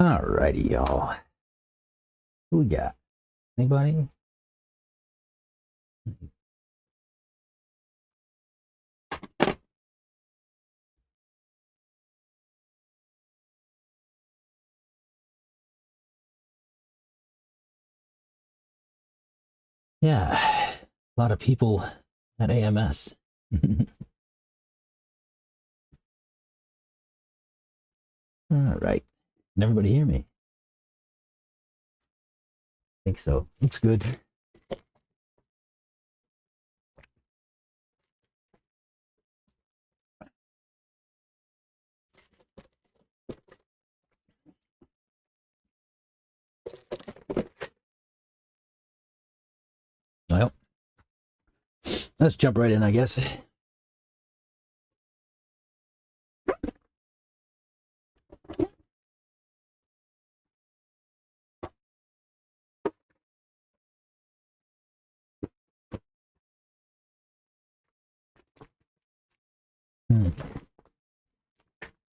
Alrighty, y'all. Who we got? Anybody? Yeah, a lot of people at AMS. All right. Can everybody hear me? I think so. Looks good. Well, let's jump right in, I guess.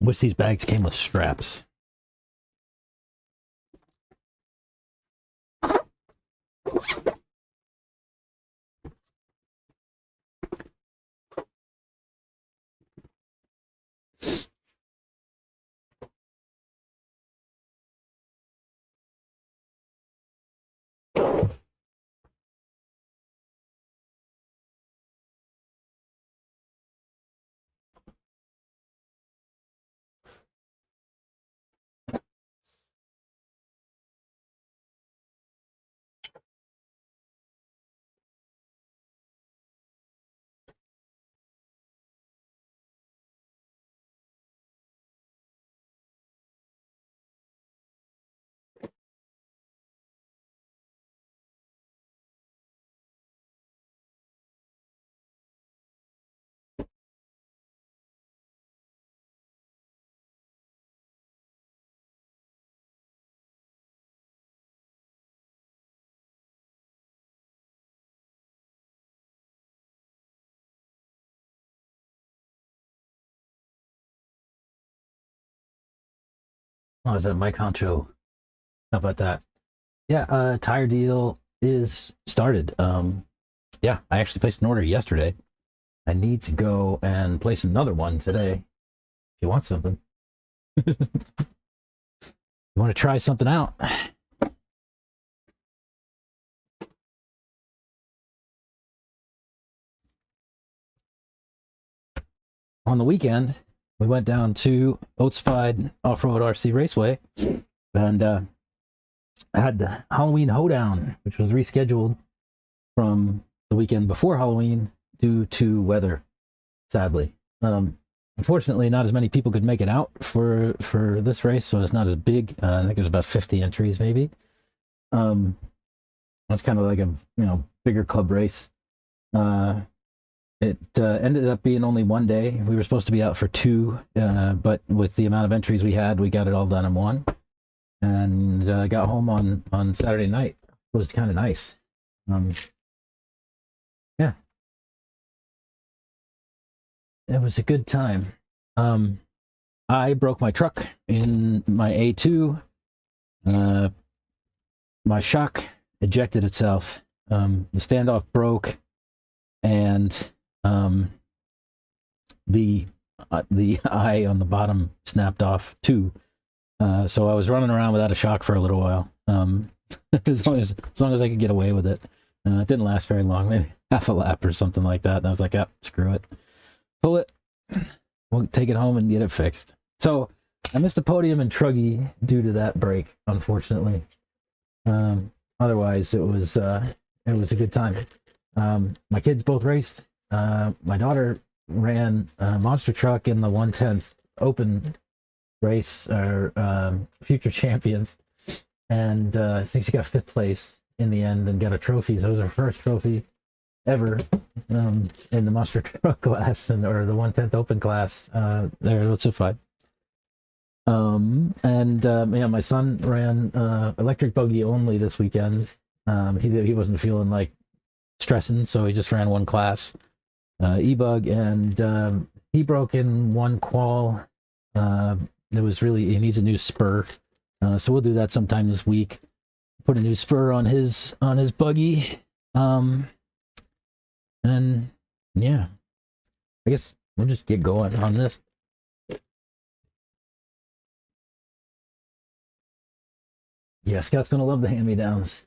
Wish these bags came with straps. Oh, is that Mike Honcho? How about that? Yeah, tire deal is started. Yeah, I actually placed an order yesterday. I need to go and place another one today. If you want something. You want to try something out? On the weekend, we went down to Oatesified Offroad RC Raceway and had the Halloween Hoedown, which was rescheduled from the weekend before Halloween due to weather, sadly. Unfortunately, not as many people could make it out for this race, so it's not as big. I think there's about 50 entries, maybe. It's kind of like a bigger club race. It ended up being only one day. We were supposed to be out for two, but with the amount of entries we had, we got it all done in one. And got home on Saturday night. It was kind of nice. Yeah. It was a good time. I broke my truck in my A2. My shock ejected itself. The standoff broke, and the eye on the bottom snapped off too. So I was running around without a shock for a little while. As long as I could get away with it. It didn't last very long, maybe half a lap or something like that. And I was like, screw it. Pull it. We'll take it home and get it fixed. So I missed the podium in Truggy due to that break, unfortunately. Otherwise, it was a good time. My kids both raced. My daughter ran a monster truck in the 1/10 open race, or future champions, and I think she got 5th place in the end and got a trophy. So it was her first trophy ever in the monster truck class, or the 1/10 open class there at Oatesified. My son ran electric buggy only this weekend. He wasn't feeling like stressing, so he just ran one class, e-bug, and he broke in one qual. He needs a new spur. So we'll do that sometime this week. Put a new spur on his buggy. And yeah, I guess we'll just get going on this. Yeah, Scott's gonna love the hand-me-downs.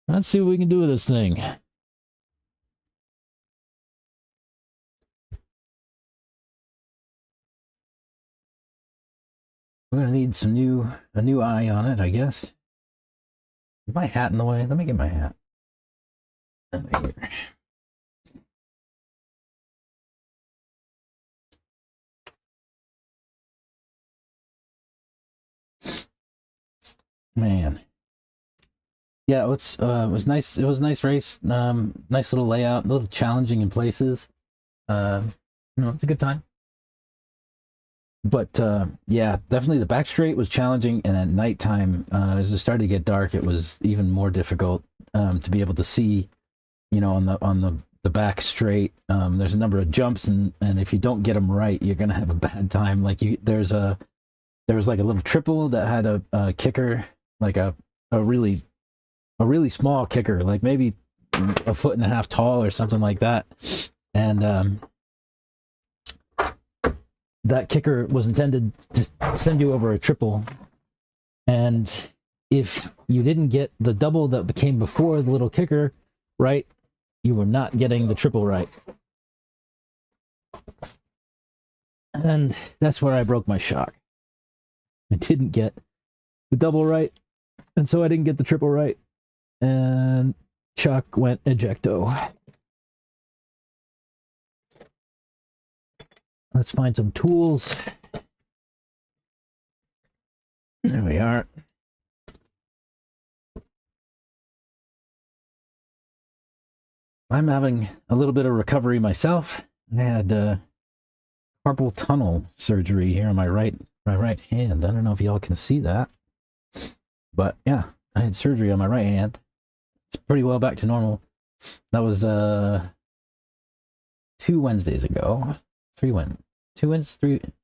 Let's see what we can do with this thing. We're gonna need a new eye on it, I guess. Is my hat in the way? Let me get my hat. Over here. Man. Yeah, it was nice. It was a nice race. Nice little layout, a little challenging in places. It's a good time. But yeah, definitely the back straight was challenging, and at nighttime, as it started to get dark, it was even more difficult to be able to see, on the back straight. There's a number of jumps, and if you don't get them right, you're gonna have a bad time. Like there was like a little triple that had a kicker, like a really small kicker, like maybe 1.5 feet tall or something like that, and that kicker was intended to send you over a triple, and if you didn't get the double that came before the little kicker right, you were not getting the triple right. And that's where I broke my shock. I didn't get the double right, and so I didn't get the triple right, and shock went ejecto. Let's find some tools. There we are. I'm having a little bit of recovery myself. I had carpal tunnel surgery here on my right hand. I don't know if y'all can see that, but yeah, I had surgery on my right hand. It's pretty well back to normal. That was 2 Wednesdays ago.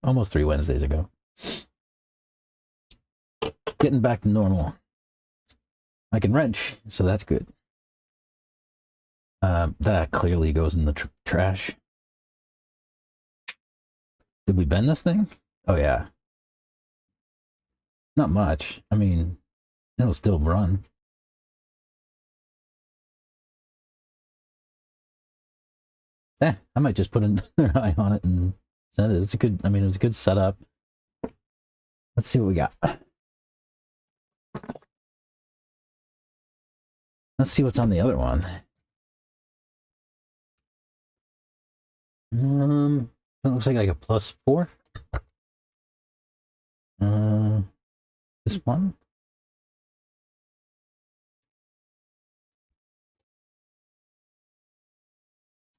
Almost 3 Wednesdays ago. Getting back to normal. I can wrench, so that's good. That clearly goes in the trash. Did we bend this thing? Oh yeah. Not much. I mean, it'll still run. I might just put another eye on it and send it. It's a good, it was a good setup. Let's see what we got. Let's see what's on the other one. It looks like a +4. This one.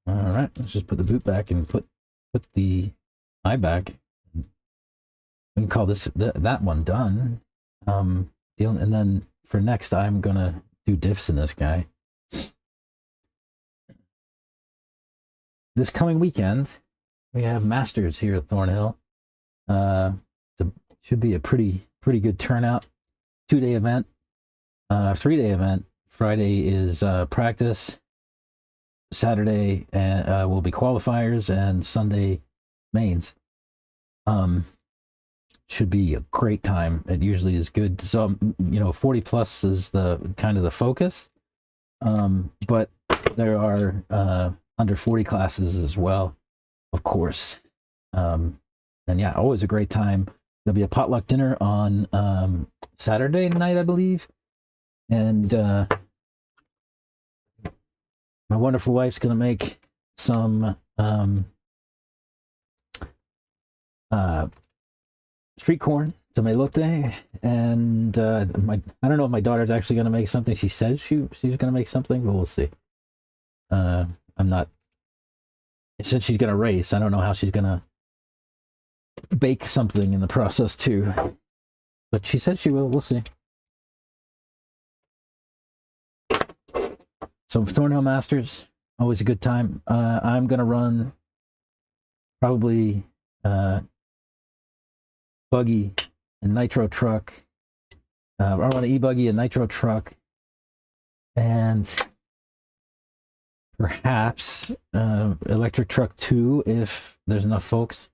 All right, let's just put the boot back and put the eye back. We can call this that one done. And then for next, I'm gonna do diffs in this guy. This coming weekend, we have Masters here at Thornhill. Should be a pretty good turnout. 2-day event, 3-day event. Friday is practice. Saturday will be qualifiers, and Sunday mains. Should be a great time. It usually is good. So 40 plus is the kind of the focus, but there are under 40 classes as well, of course. And yeah, always a great time. There'll be a potluck dinner on Saturday night, I believe, and my wonderful wife's gonna make some street corn elote, and I don't know if my daughter's actually gonna make something. She says she's gonna make something, but we'll see. I'm not. It said she's gonna race. I don't know how she's gonna bake something in the process too, but she said she will. We'll see. So Thornhill Masters, always a good time. I'm gonna run probably buggy and nitro truck. I want an e-buggy, a nitro truck, and perhaps electric truck 2 if there's enough folks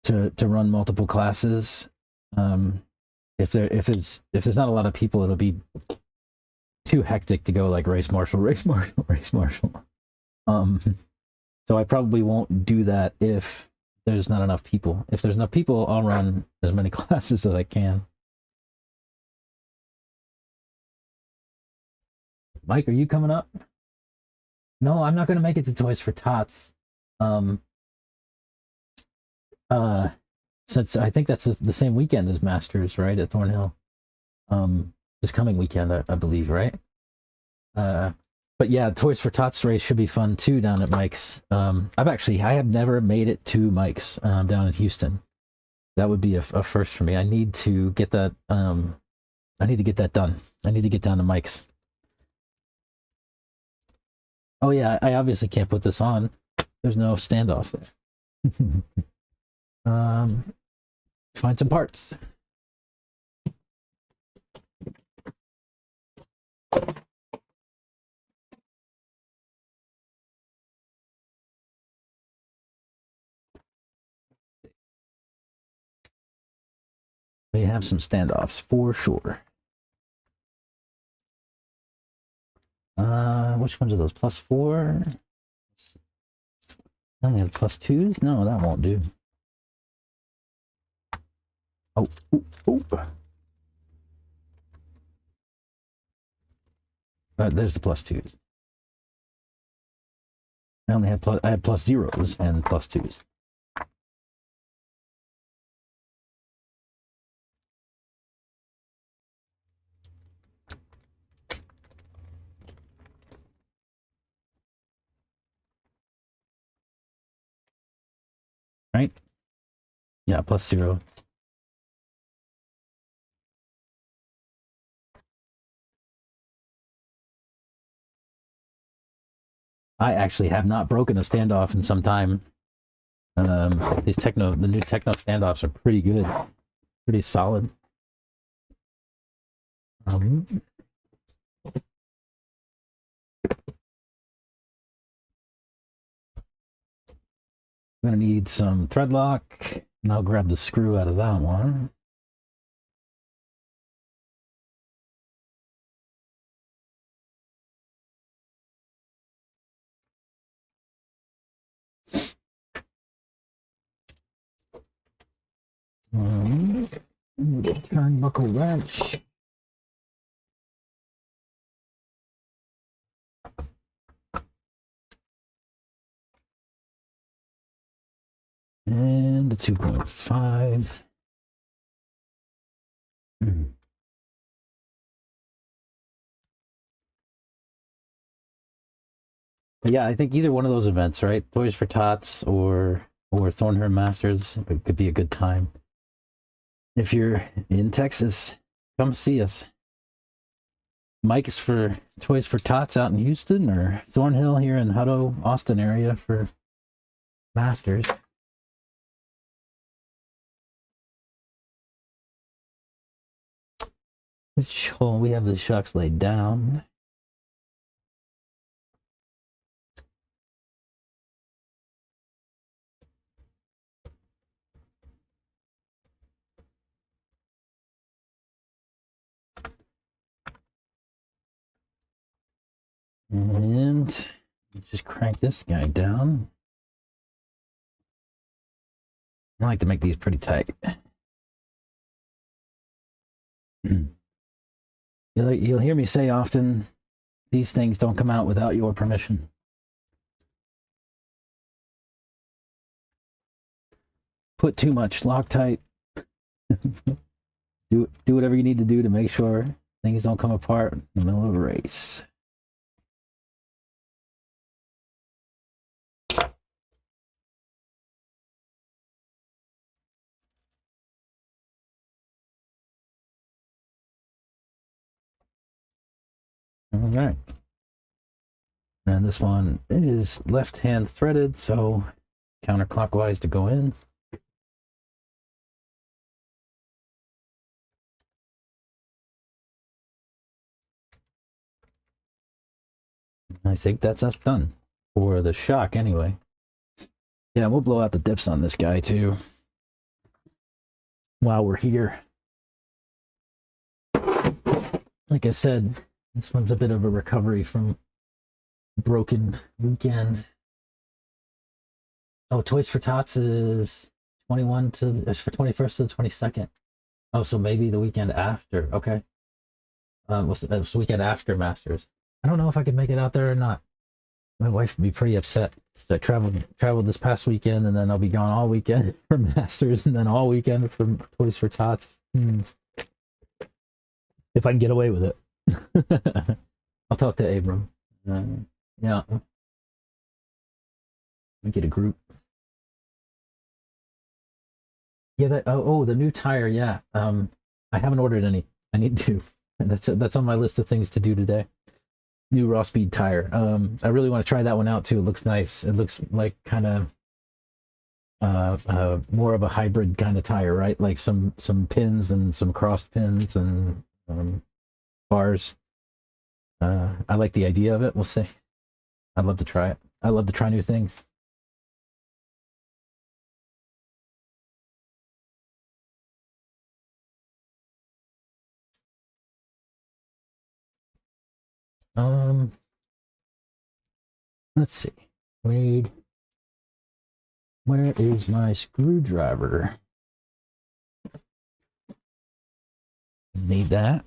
to run multiple classes. If there's not a lot of people, it'll be too hectic to go like race marshal. So I probably won't do that if there's not enough people. If there's enough people, I'll run as many classes as I can. Mike, are you coming up? No, I'm not going to make it to Toys for Tots. Since I think that's the same weekend as Masters, right, at Thornhill. This coming weekend, I believe, right? But yeah, Toys for Tots race should be fun too down at Mike's. I have never made it to Mike's down in Houston. That would be a first for me. I need to get that. I need to get that done. I need to get down to Mike's. Oh yeah, I obviously can't put this on. There's no standoff there. Find some parts. We have some standoffs for sure. Which ones are those? +4? I only have +2s? No, that won't do. Oh, there's the +2s. I only have I have +0s and +2s. Right? Yeah, +0. I actually have not broken a standoff in some time. The new Techno standoffs are pretty good, pretty solid. I'm gonna need some thread lock, and I'll grab the screw out of that one. Turnbuckle wrench. And the 2.5. But yeah, I think either one of those events, right? Toys for Tots or Thornhill Masters, it could be a good time. If you're in Texas, come see us. Mike's for Toys for Tots out in Houston, or Thornhill here in Hutto, Austin area for Masters. We have the shocks laid down. And let's just crank this guy down. I like to make these pretty tight. You'll hear me say often, these things don't come out without your permission. Put too much Loctite. do whatever you need to do to make sure things don't come apart in the middle of a race. All right. And this one is left-hand threaded, so counterclockwise to go in. I think that's us done for the shock anyway. Yeah, we'll blow out the diffs on this guy too while we're here. Like I said, this one's a bit of a recovery from broken weekend. Oh, Toys for Tots is 21 to it's for 21st to the 22nd. Oh, so maybe the weekend after. Okay. It's the weekend after Masters. I don't know if I could make it out there or not. My wife would be pretty upset. I traveled this past weekend, and then I'll be gone all weekend for Masters, and then all weekend for Toys for Tots. If I can get away with it. I'll talk to Abram. Yeah. We get a group. Yeah, the new tire, yeah. I haven't ordered any. I need to. That's on my list of things to do today. New raw speed tire. I really want to try that one out too. It looks nice. It looks like kind of more of a hybrid kind of tire, right? Like some pins and some crossed pins and bars. I like the idea of it. We'll see. I'd love to try it. I love to try new things. Let's see. Where is my screwdriver? Need that.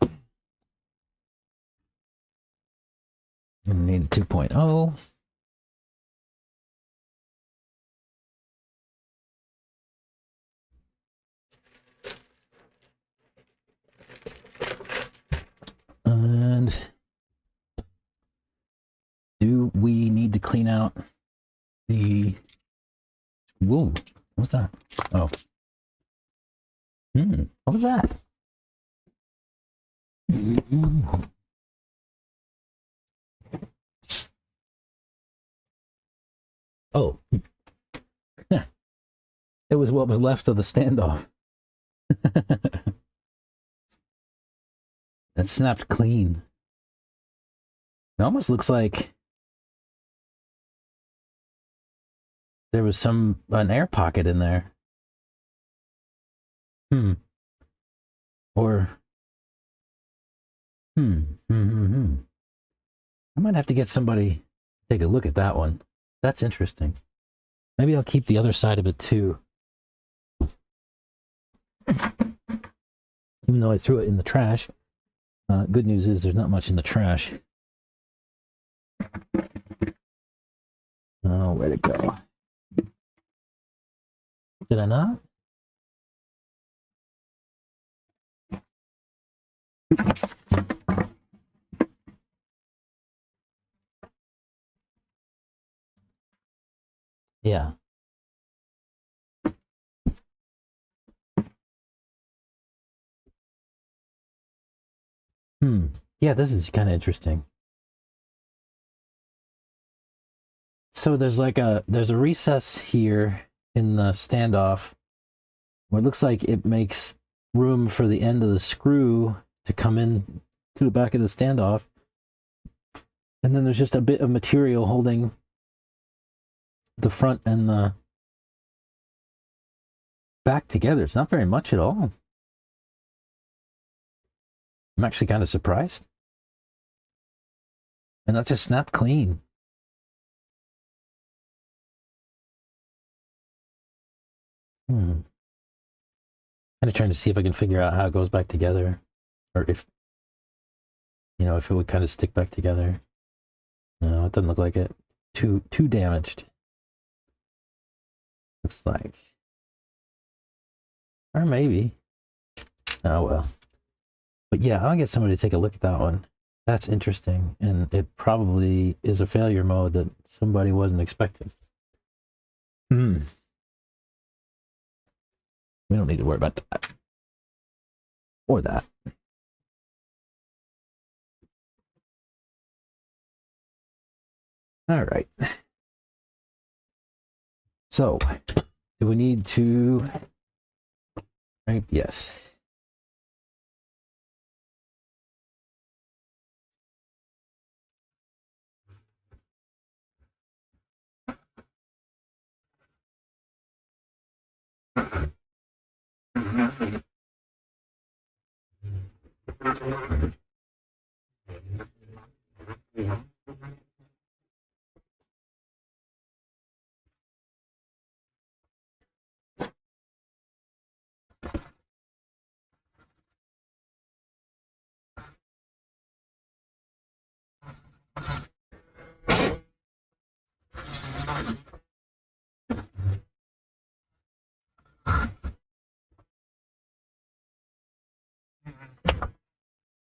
Need a 2.0. And do we need to clean out the... Whoa, what's that? Oh. What was that? Oh. It was what was left of the standoff. That snapped clean. It almost looks like there was an air pocket in there. Or I might have to get somebody to take a look at that one. That's interesting. Maybe I'll keep the other side of it too. Even though I threw it in the trash. Good news is there's not much in the trash. Oh, where'd it go? Did I not? Yeah. Yeah, this is kind of interesting. So there's a recess here in the standoff where it looks like it makes room for the end of the screw to come in to the back of the standoff. And then there's just a bit of material holding the front and the back together. It's not very much at all. I'm actually kind of surprised. And that just snapped clean. Kind of trying to see if I can figure out how it goes back together. Or if it would kind of stick back together. No, it doesn't look like it. Too damaged. Looks like. Or maybe. Oh well. But yeah, I'll get somebody to take a look at that one. That's interesting. And it probably is a failure mode that somebody wasn't expecting. We don't need to worry about that. Or that. All right. So, do we need to? Right, yes.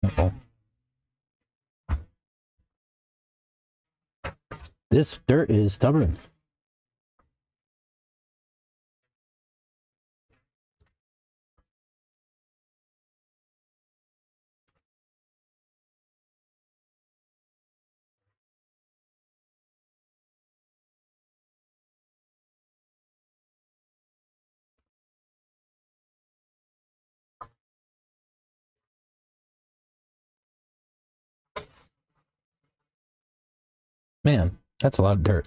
Uh-oh. This dirt is stubborn. Man, that's a lot of dirt.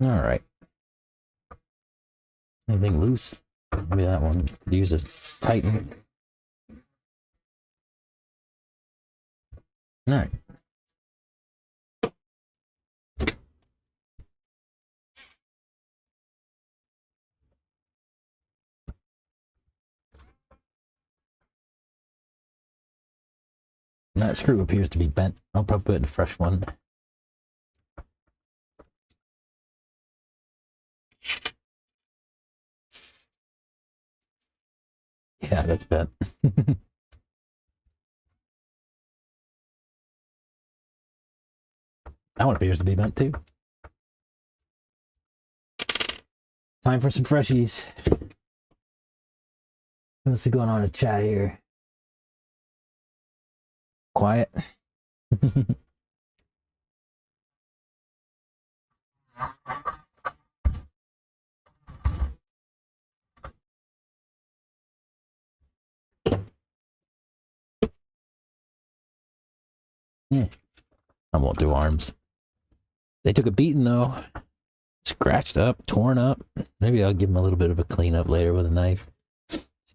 All right. Anything loose? Maybe that one. Could use a tighten. All right. That screw appears to be bent. I'll probably put in a fresh one. Yeah, that's bent. That one appears to be bent too. Time for some freshies. What's going on in the chat here? Quiet. Yeah. I won't do arms. They took a beating though. Scratched up, torn up. Maybe I'll give them a little bit of a cleanup later with a knife.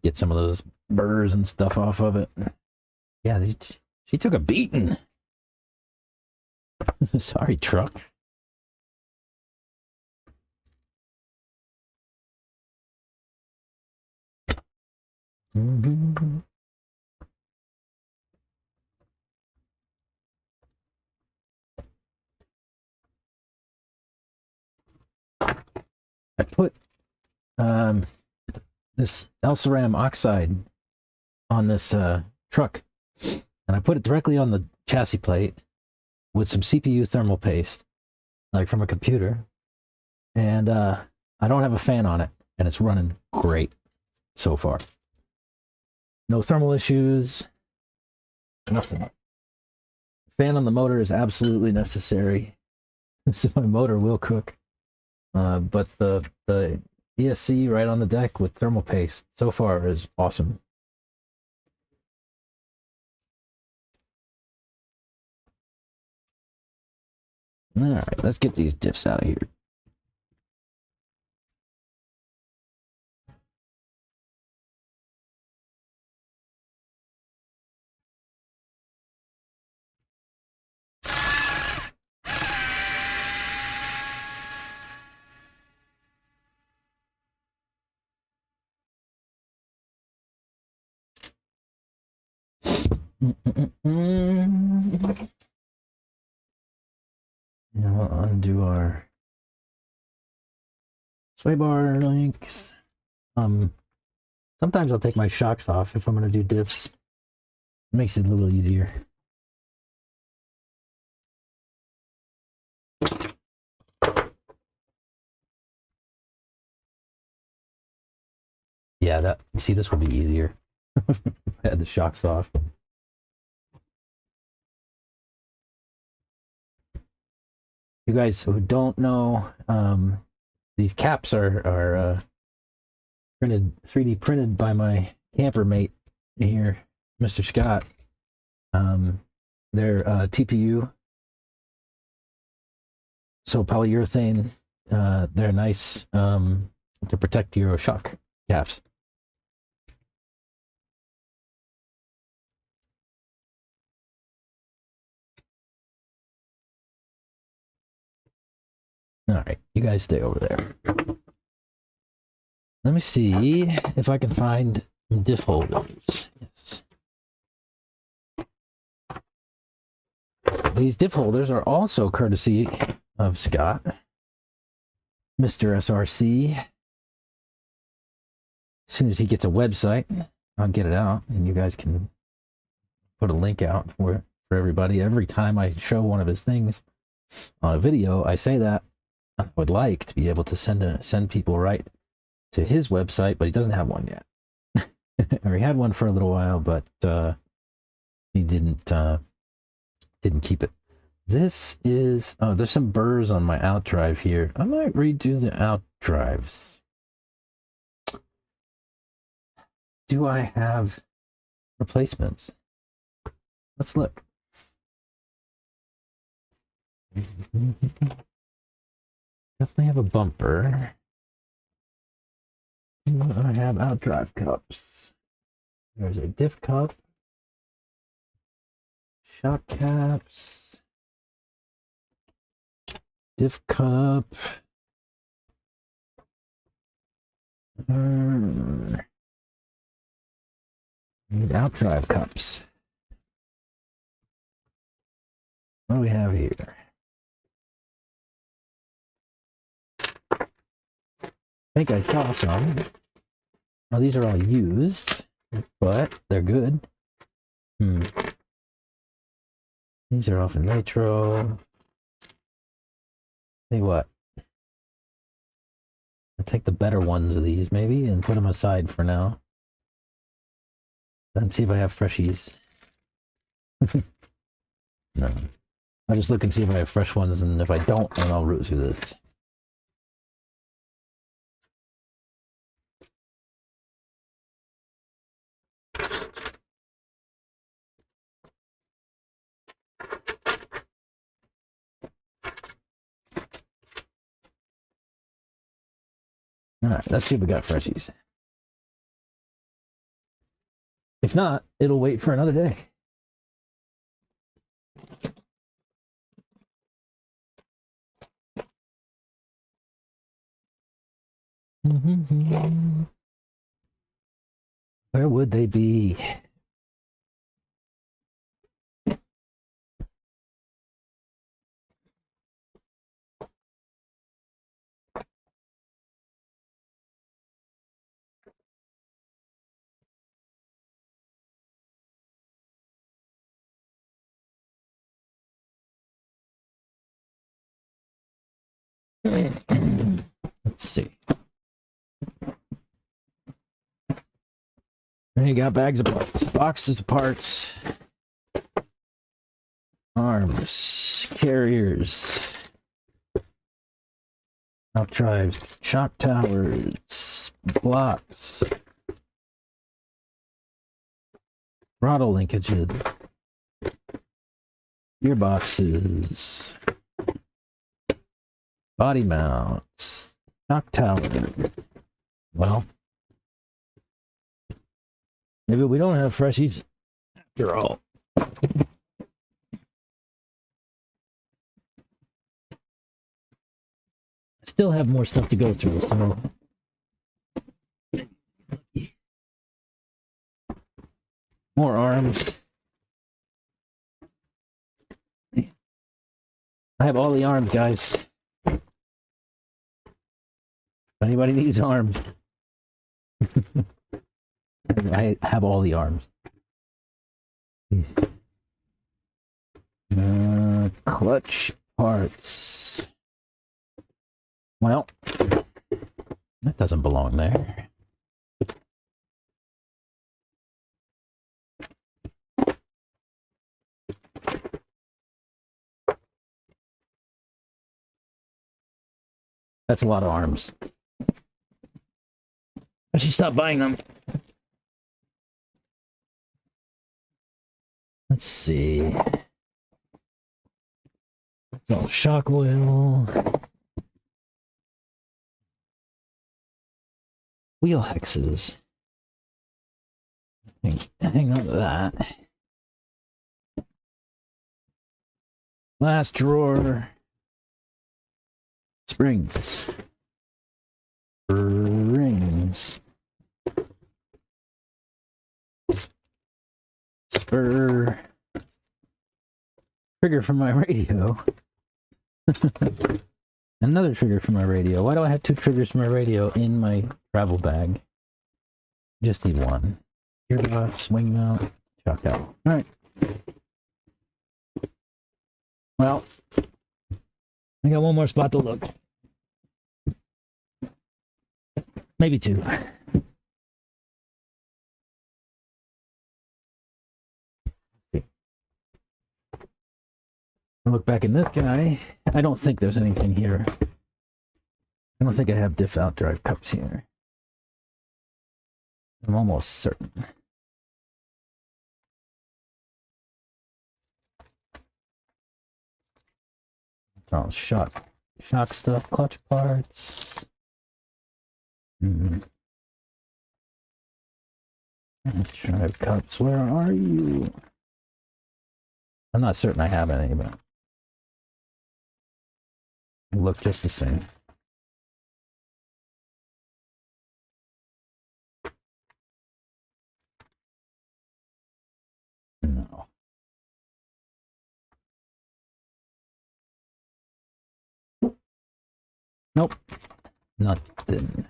Get some of those burrs and stuff off of it. Yeah, she took a beating. Sorry, truck. Mm-hmm. I put this Elceram oxide on this truck, and I put it directly on the chassis plate with some CPU thermal paste, like from a computer, and I don't have a fan on it, and it's running great so far. No thermal issues, nothing. Fan on the motor is absolutely necessary, so my motor will cook. But the ESC right on the deck with thermal paste so far is awesome. All right, let's get these diffs out of here. And we'll undo our sway bar links. Sometimes I'll take my shocks off if I'm going to do diffs. It makes it a little easier. Yeah, see, this would be easier. I had the shocks off. You guys who don't know, these caps are printed, 3D printed by my camper mate here, Mr. Scott. They're TPU, so polyurethane. They're nice to protect your shock caps. All right, you guys stay over there. Let me see if I can find diff holders. Yes. These diff holders are also courtesy of Scott, Mr. SRC. As soon as he gets a website, I'll get it out, and you guys can put a link out for everybody. Every time I show one of his things on a video, I say that I would like to be able to send people right to his website, but he doesn't have one yet. Or he had one for a little while, but he didn't keep it. This is there's some burrs on my out drive here. I might redo the out drives. Do I have replacements? Let's look. Definitely have a bumper. I have out drive cups. There's a diff cup. Shock caps. Diff cup. Need out drive cups. What do we have here? I think I saw some. Now these are all used, but they're good. These are off in nitro. Tell you what. I'll take the better ones of these maybe and put them aside for now. And see if I have freshies. No. I'll just look and see if I have fresh ones, and if I don't, then I'll root through this. Alright, let's see if we got freshies. If not, it'll wait for another day. Where would they be? Let's see. You got bags of parts, boxes of parts, arms, carriers, out drives, shock towers, blocks, throttle linkages, gearboxes, body mounts, shock tower. Well, maybe we don't have freshies after all. I still have more stuff to go through, so more arms. I have all the arms, guys. If anybody needs arms, I have all the arms. Clutch parts. Well, that doesn't belong there. That's a lot of arms. I should stop buying them. Let's see. So, shock oil. Wheel hexes. Hang on to that. Last drawer. Springs. Springs. Spur. Trigger from my radio. Another trigger for my radio. Why do I have two triggers for my radio in my travel bag? Just need one. Gearbox, swing mount, shock out. Alright. Well, I got one more spot to look. Maybe two. Look back in this guy. I don't think there's anything here. I don't think I have diff outdrive cups here. I'm almost certain. It's all shock stuff, clutch parts. Drive cups, where are you? I'm not certain I have any, but they look just the same. No. Nope. Nothing.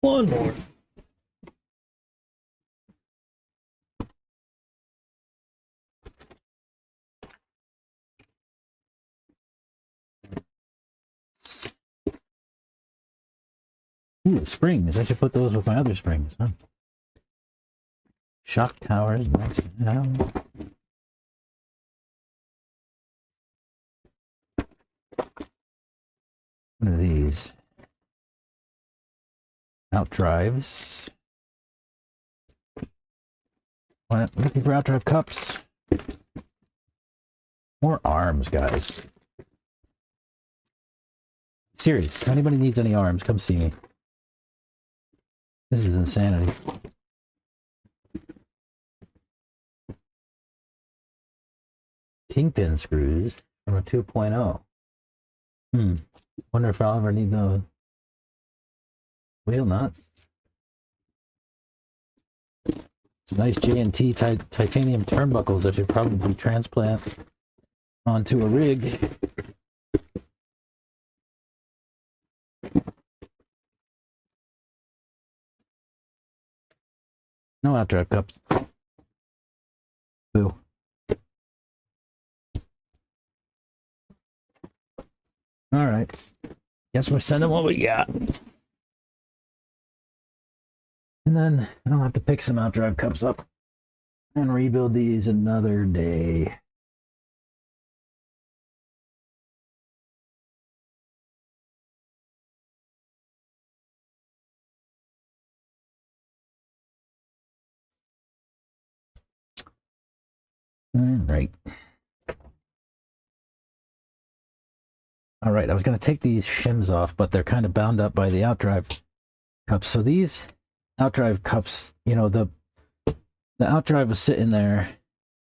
One more. Ooh, springs. I should put those with my other springs, huh? Shock towers, next down. What are these? Outdrives. Looking for outdrive cups. More arms, guys. Serious. If anybody needs any arms, come see me. This is insanity. Kingpin screws from a 2.0. Wonder if I'll ever need those. Wheel nuts. Some nice J&T titanium turnbuckles I should probably transplant onto a rig. No outdrive cups. Boo. Alright. Guess we're sending what we got. And then I'll have to pick some outdrive cups up and rebuild these another day. All right, I was going to take these shims off, but they're kind of bound up by the outdrive cups. So these outdrive cups, you know, the outdrive was sitting there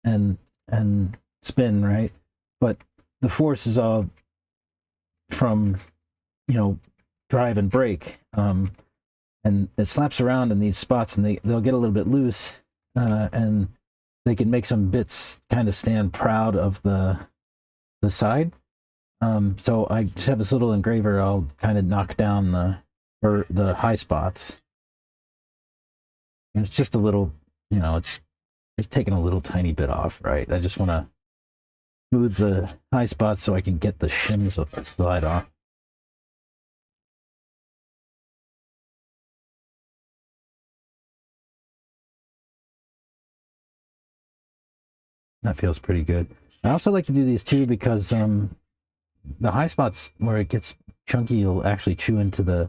and spin, right? But the force is all from, drive and brake. And it slaps around in these spots, and they'll get a little bit loose, and they can make some bits kind of stand proud of the side. So I just have this little engraver. I'll kind of knock down the high spots. And it's just a little, it's taking a little tiny bit off, right? I just want to smooth the high spots so I can get the shims of the slide off. That feels pretty good. I also like to do these too because the high spots where it gets chunky, you'll actually chew into the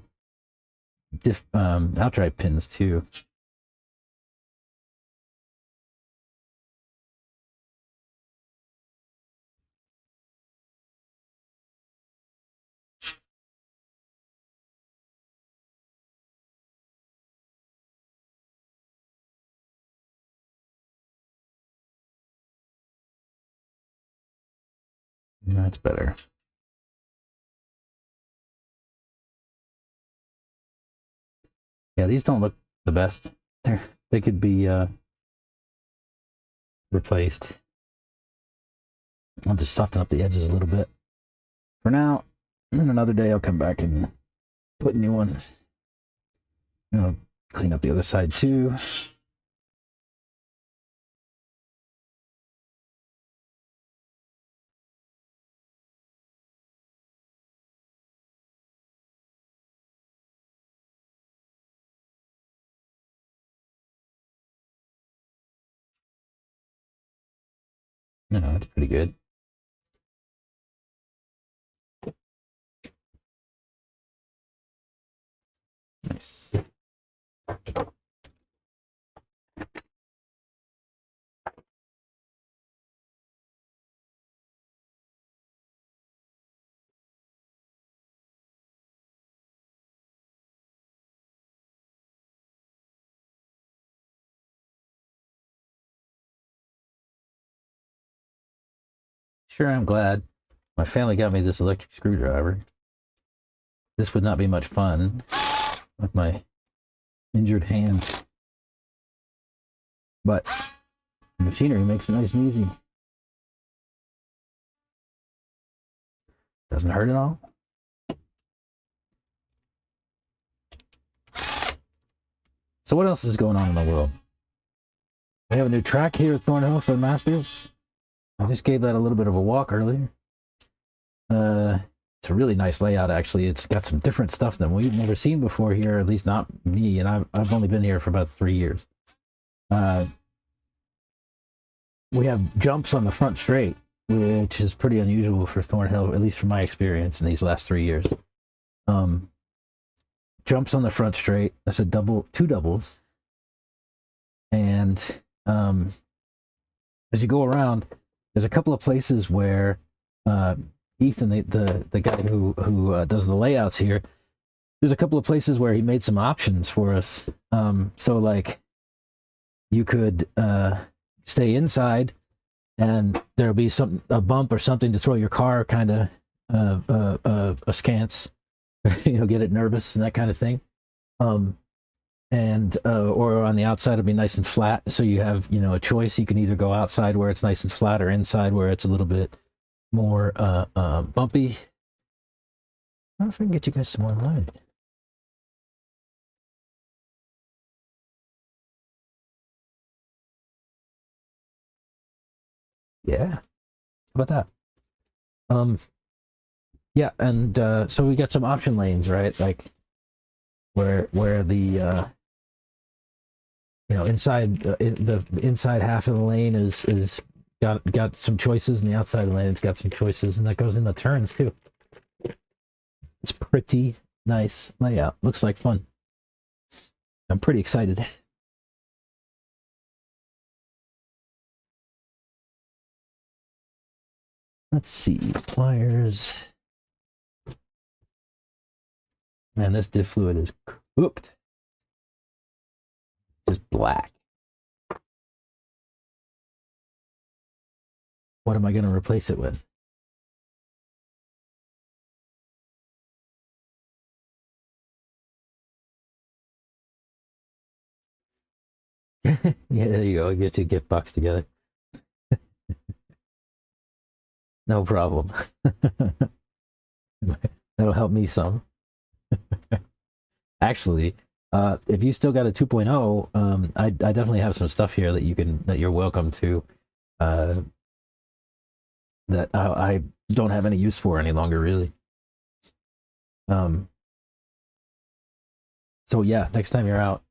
outright pins too. That's better. Yeah, these don't look the best. They could be replaced. I'll just soften up the edges a little bit for now. And then another day I'll come back and put new ones. Clean up the other side too. That's pretty good. Nice. Sure, I'm glad my family got me this electric screwdriver. This would not be much fun with my injured hand. But the machinery makes it nice and easy. Doesn't hurt at all. So what else is going on in the world? We have a new track here at Thornhill for the Masters. I just gave that a little bit of a walk earlier. It's a really nice layout, actually. It's got some different stuff than we've never seen before here, at least not me, and I've only been here for about 3 years. We have jumps on the front straight, which is pretty unusual for Thornhill, at least from my experience in these last 3 years. Jumps on the front straight. That's two doubles. And as you go around, there's a couple of places where Ethan, the guy who does the layouts here, there's a couple of places where he made some options for us. So like you could stay inside, and there'll be a bump or something to throw your car kind of askance, get it nervous and that kind of thing. And or on the outside it'll be nice and flat, so you have a choice. You can either go outside where it's nice and flat, or inside where it's a little bit more bumpy. I wonder if I can get you guys some more light. Yeah, how about that? Yeah, and so we got some option lanes, right? Like where the inside the inside half of the lane is got some choices, and the outside of the lane it's got some choices, and that goes in the turns too. It's pretty nice layout. Looks like fun. I'm pretty excited. Let's see, pliers. Man, this diff fluid is cooked. Just black. What am I going to replace it with? Yeah, there you go. Get 2 gift box together. No problem. That'll help me some. Actually, if you still got a 2.0, I definitely have some stuff here that you're welcome to. Uh, that I don't have any use for any longer, really. So yeah, next time you're out,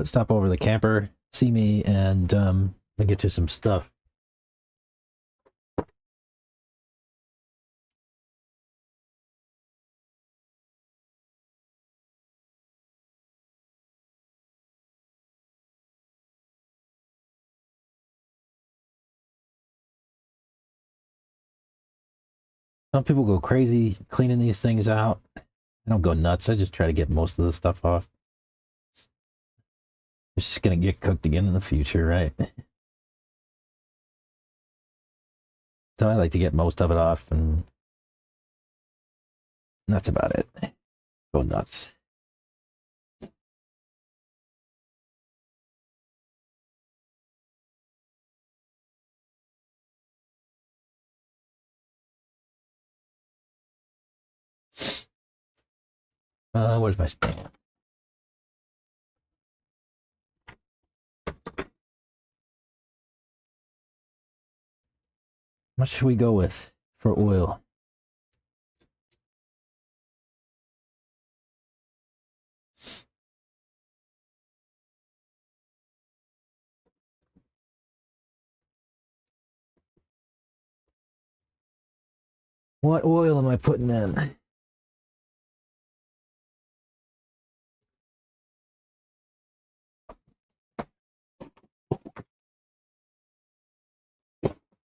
stop over the camper, see me, and I'll get you some stuff. Some people go crazy cleaning these things out. I don't go nuts. I just try to get most of the stuff off. It's just gonna get cooked again in the future, right? So I like to get most of it off, and that's about it. Go nuts. Where's my stand? How much should we go with for oil? What oil am I putting in?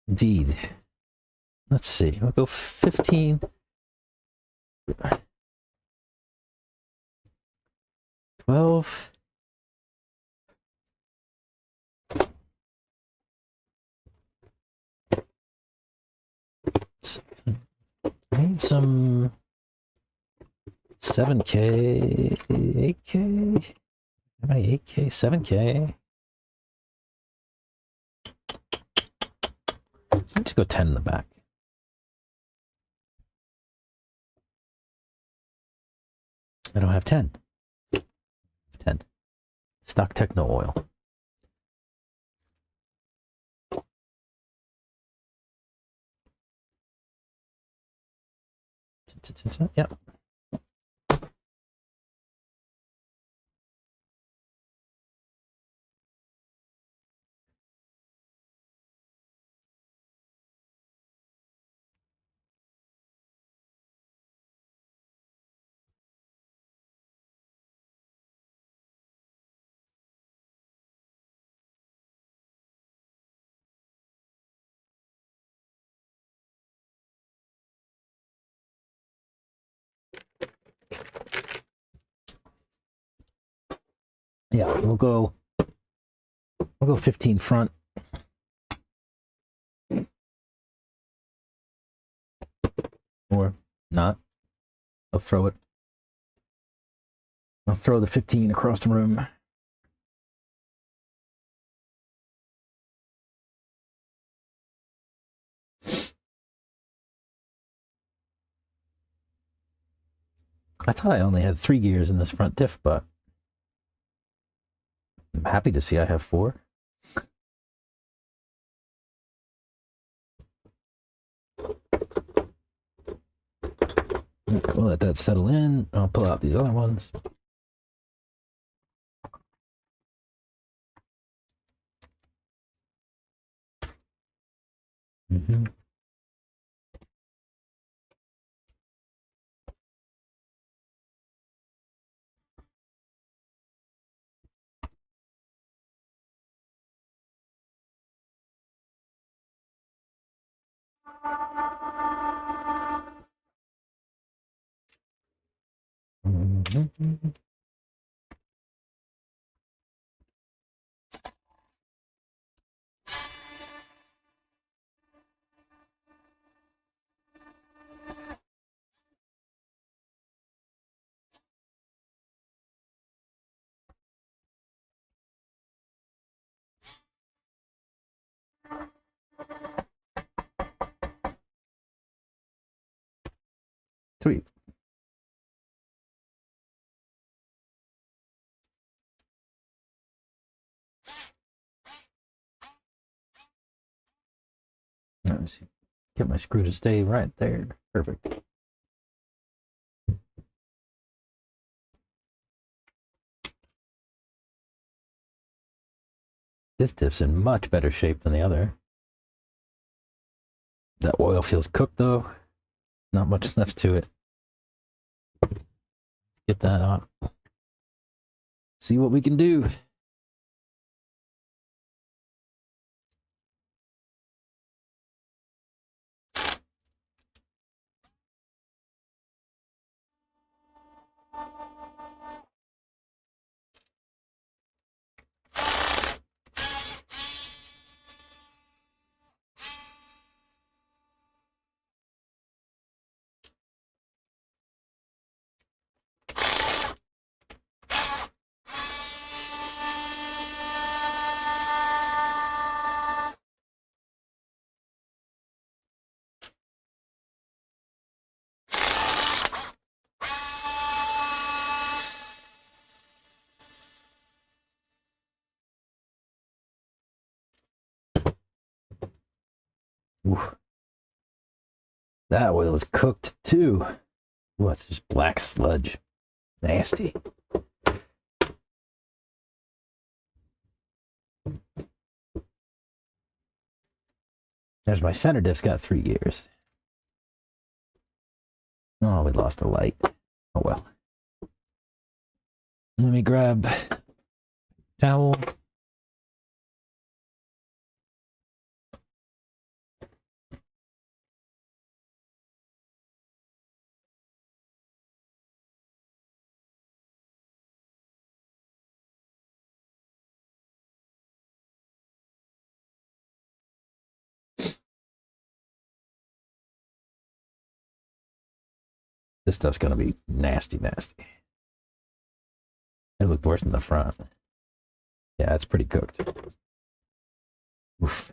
Indeed. Let's see. I'll go 15. 12. I need some 7K, 8K. How many 8K, 7K? Let's go 10 in the back. I don't have 10. 10. Stock Techno oil. Yep. Yeah, we'll go 15 front. Or not. I'll throw it. I'll throw the 15 across the room. I thought I only had 3 gears in this front diff, but I'm happy to see I have 4. We'll let that settle in. I'll pull out these other ones. Mm-hmm. Mm-hmm. Sweet. Let me see. Get my screw to stay right there. Perfect. This diff's in much better shape than the other. That oil feels cooked though. Not much left to it. Get that on. See what we can do. Ooh. That oil is cooked too. Ooh, that's just black sludge. Nasty. There's my center diff's got 3 years. Oh, we lost a light. Oh well. Let me grab towel. This stuff's gonna be nasty, nasty. It looked worse in the front. Yeah, it's pretty cooked. Oof.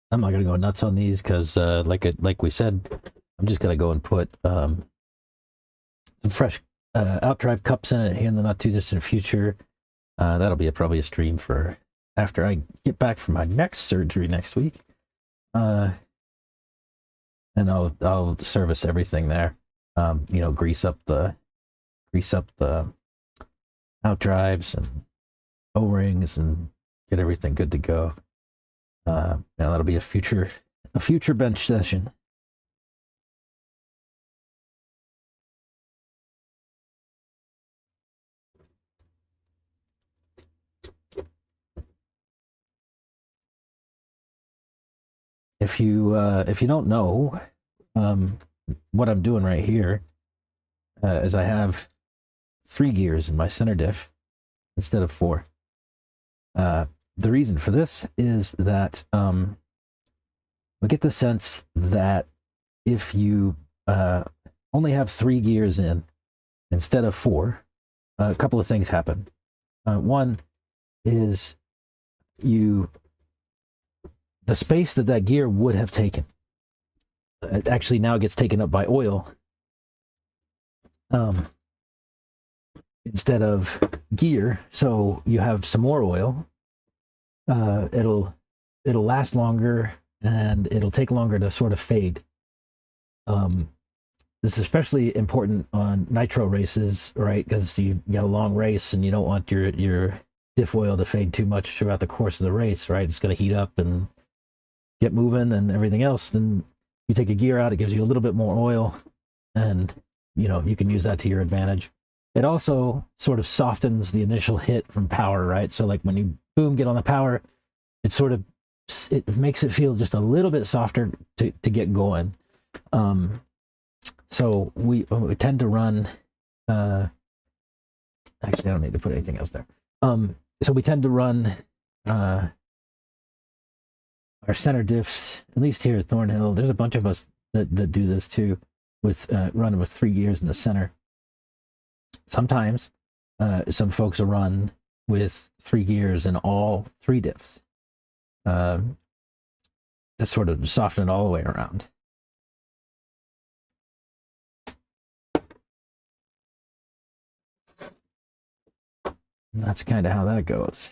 I'm not gonna go nuts on these because, like we said, I'm just gonna go and put some fresh outdrive cups in it here in the not too distant future. That'll be probably a stream for after I get back from my next surgery next week, and I'll service everything there. You know, grease up the outdrives and O-rings and get everything good to go. Now that'll be a future bench session. If you don't know what I'm doing right here, is I have 3 gears in my center diff instead of 4. The reason for this is that we get the sense that if you only have 3 gears in instead of 4, a couple of things happen. One is the space that gear would have taken, it actually now gets taken up by oil instead of gear. So you have some more oil. It'll last longer and it'll take longer to sort of fade. This is especially important on nitro races, right? Because you got a long race and you don't want your diff oil to fade too much throughout the course of the race, right? It's going to heat up and get moving and everything else. Then you take a gear out, it gives you a little bit more oil, and you know, you can use that to your advantage. It also sort of softens the initial hit from power, right? So like when you boom, get on the power, it makes it feel just a little bit softer to get going. So we tend to run, actually I don't need to put anything else there. So we tend to run our center diffs, at least here at Thornhill, there's a bunch of us that do this too, with running with 3 gears in the center. Sometimes some folks will run with 3 gears in all 3 diffs. To sort of soften it all the way around. And that's kind of how that goes.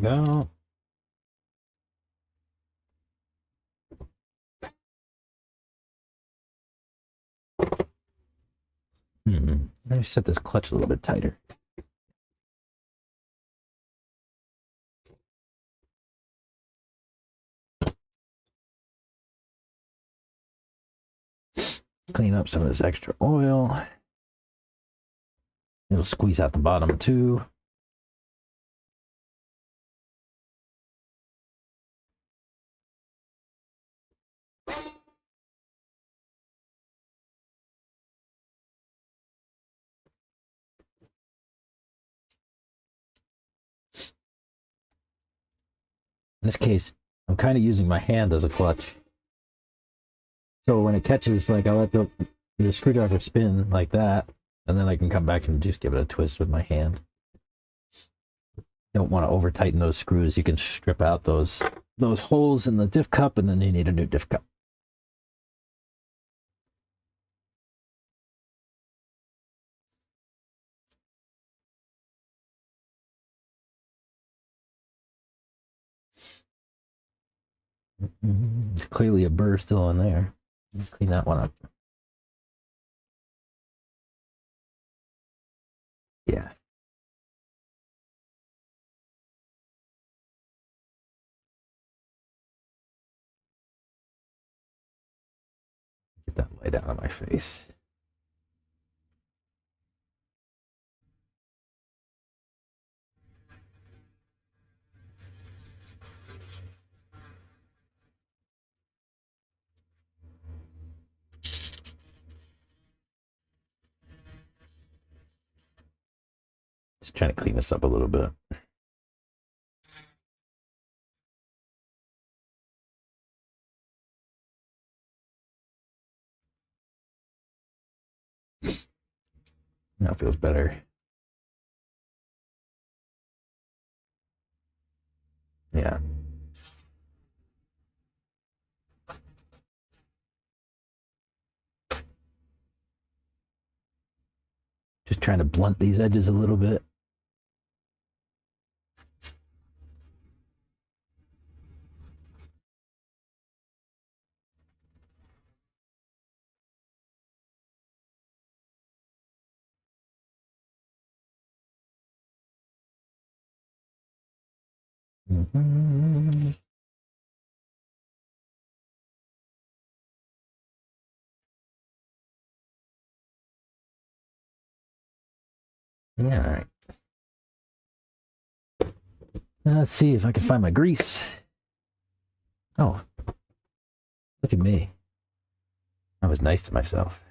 Go. Let me set this clutch a little bit tighter. Clean up some of this extra oil. It'll squeeze out the bottom too. In this case, I'm kind of using my hand as a clutch. So when it catches, like, I let the screwdriver spin like that, and then I can come back and just give it a twist with my hand. Don't want to over tighten those screws. You can strip out those holes in the diff cup, and then you need a new diff cup. There's clearly a burr still in there. Clean that one up. Yeah. Get that light out of my face. Just trying to clean this up a little bit. Now it feels better. Yeah. Just trying to blunt these edges a little bit. All right. Let's see if I can find my grease. Oh, look at me. I was nice to myself.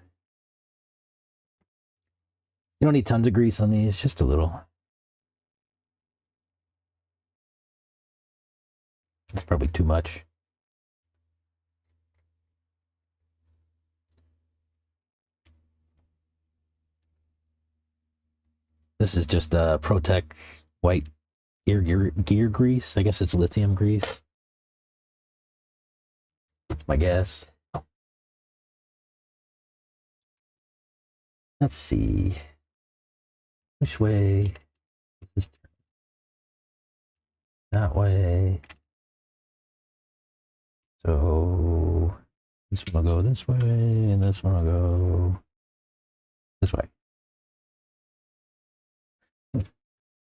You don't need tons of grease on these, just a little. It's probably too much. This is just ProTech white gear grease. I guess it's lithium grease. That's my guess. Let's see. Which way? That way. So this one will go this way, and this one will go this way.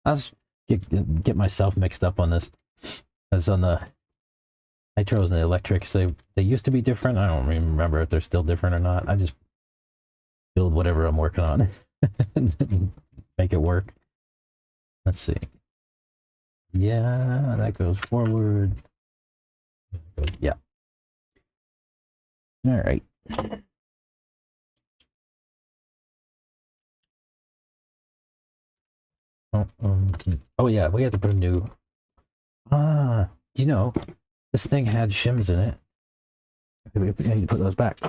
I was get myself mixed up on this. As on the nitros and the electrics, they used to be different. I don't remember if they're still different or not. I just build whatever I'm working on and make it work. Let's see. Yeah, that goes forward. Yeah. All right. Oh yeah, we had to put a new. You know, this thing had shims in it. We need to put those back.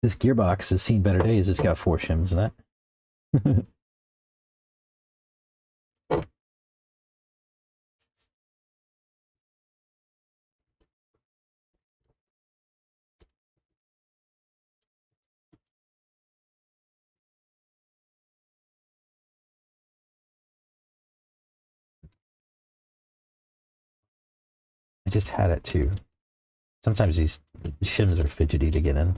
This gearbox has seen better days. It's got 4 shims in it. I just had it too. Sometimes these shims are fidgety to get in.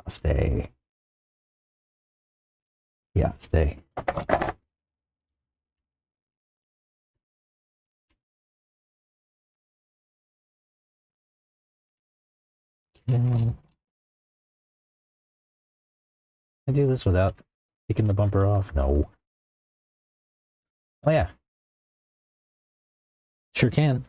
Stay. Yeah, stay. Can I do this without taking the bumper off? No. Oh yeah. Sure can.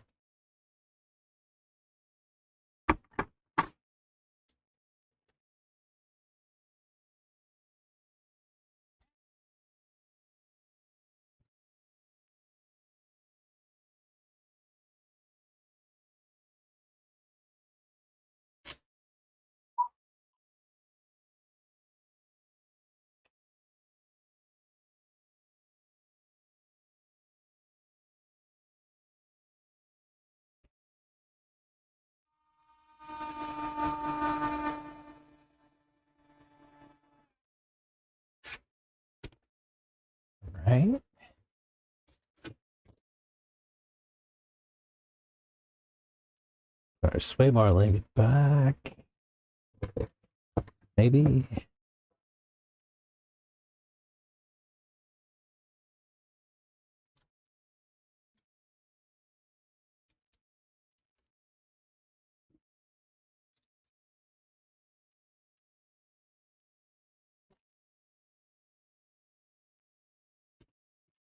Right. Our sway bar leg back. Maybe.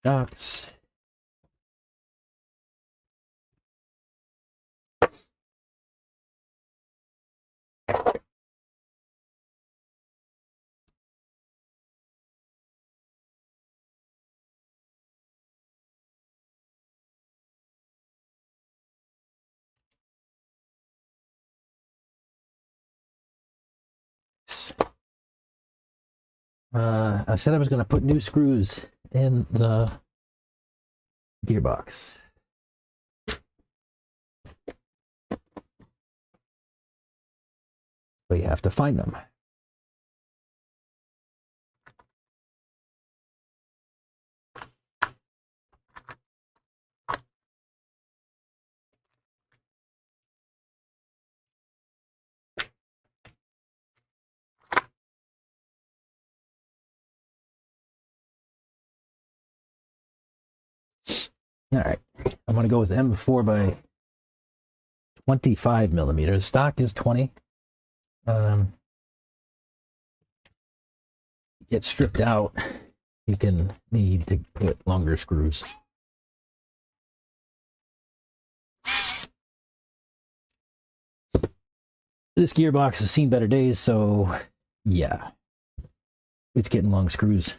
Docks. I said I was going to put new screws in the gearbox. But you have to find them. All right, I'm going to go with M4 by 25 millimeters. Stock is 20. Get stripped out, you can need to put longer screws. This gearbox has seen better days, so yeah, it's getting long screws.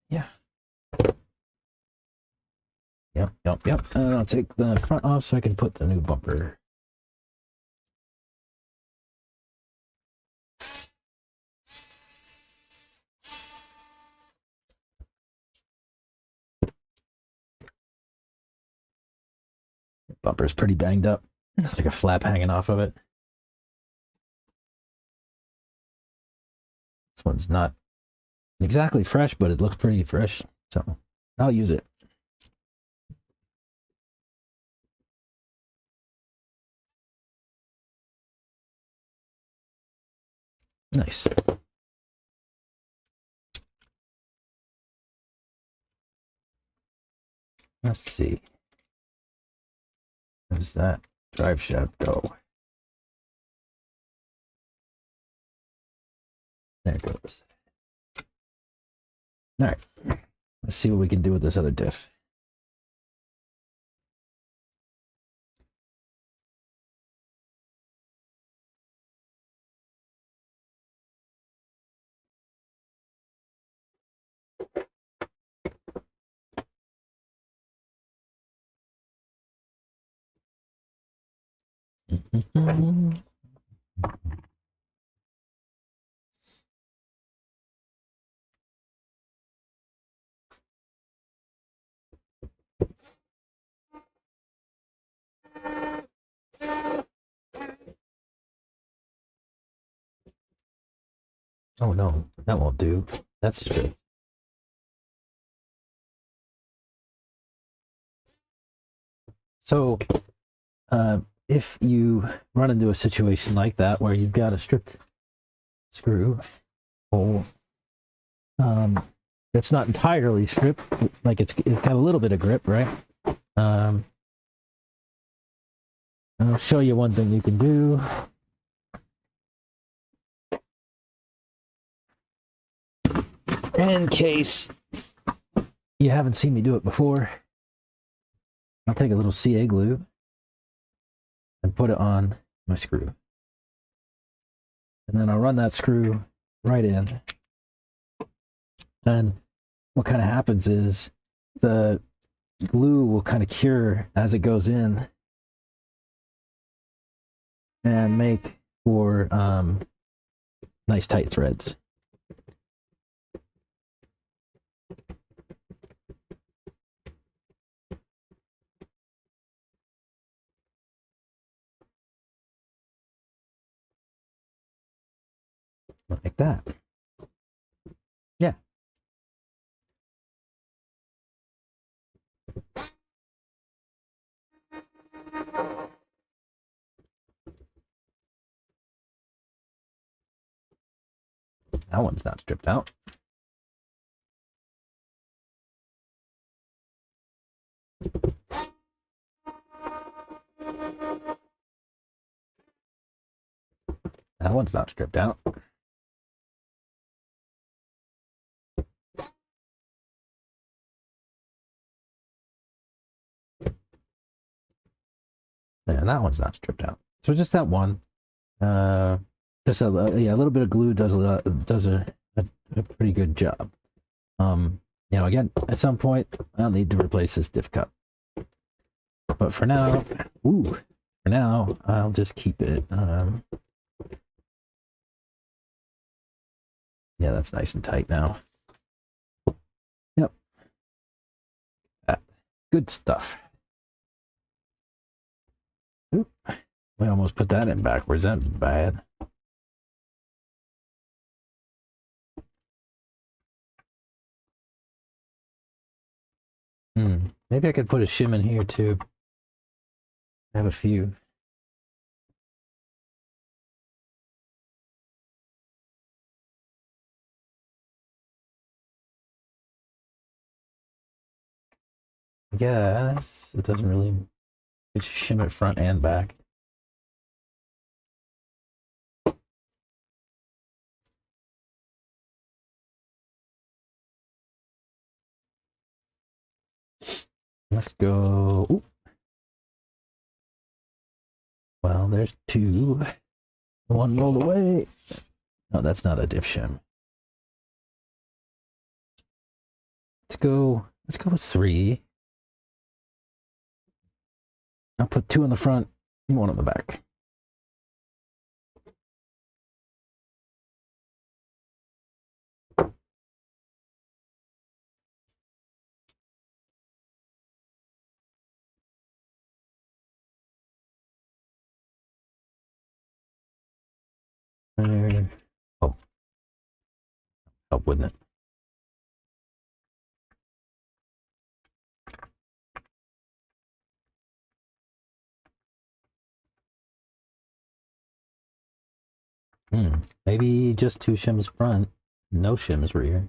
Yeah. Yep. And I'll take the front off so I can put the new bumper. Bumper's pretty banged up. It's like a flap hanging off of it. This one's not exactly fresh, but it looks pretty fresh, so I'll use it. Nice. Let's see. Where's that drive shaft go? There it goes. All right. Let's see what we can do with this other diff. Oh no, that won't do. That's true. So, if you run into a situation like that where you've got a stripped screw hole, it's not entirely stripped, like it's got a little bit of grip, right? I'll show you one thing you can do. In case you haven't seen me do it before, I'll take a little CA glue and put it on my screw. And then I'll run that screw right in. And what kind of happens is the glue will kind of cure as it goes in and make for nice tight threads. Like that. Yeah. That one's not stripped out. That one's not stripped out. And that one's not stripped out. So just that one. Just a little bit of glue does a pretty good job. You know, again, at some point I'll need to replace this diff cup. But for now, I'll just keep it. Yeah, that's nice and tight now. Yep. Good stuff. Oop. We almost put that in backwards. That's bad. Maybe I could put a shim in here too. I have a few. I guess it doesn't really. It's shim it front and back. Let's go. Ooh. Well, there's two. One rolled away. No, that's not a diff shim. Let's go with three. I'll put two in the front and one on the back. Oh, help, wouldn't it? Maybe just 2 shims front, no shims rear.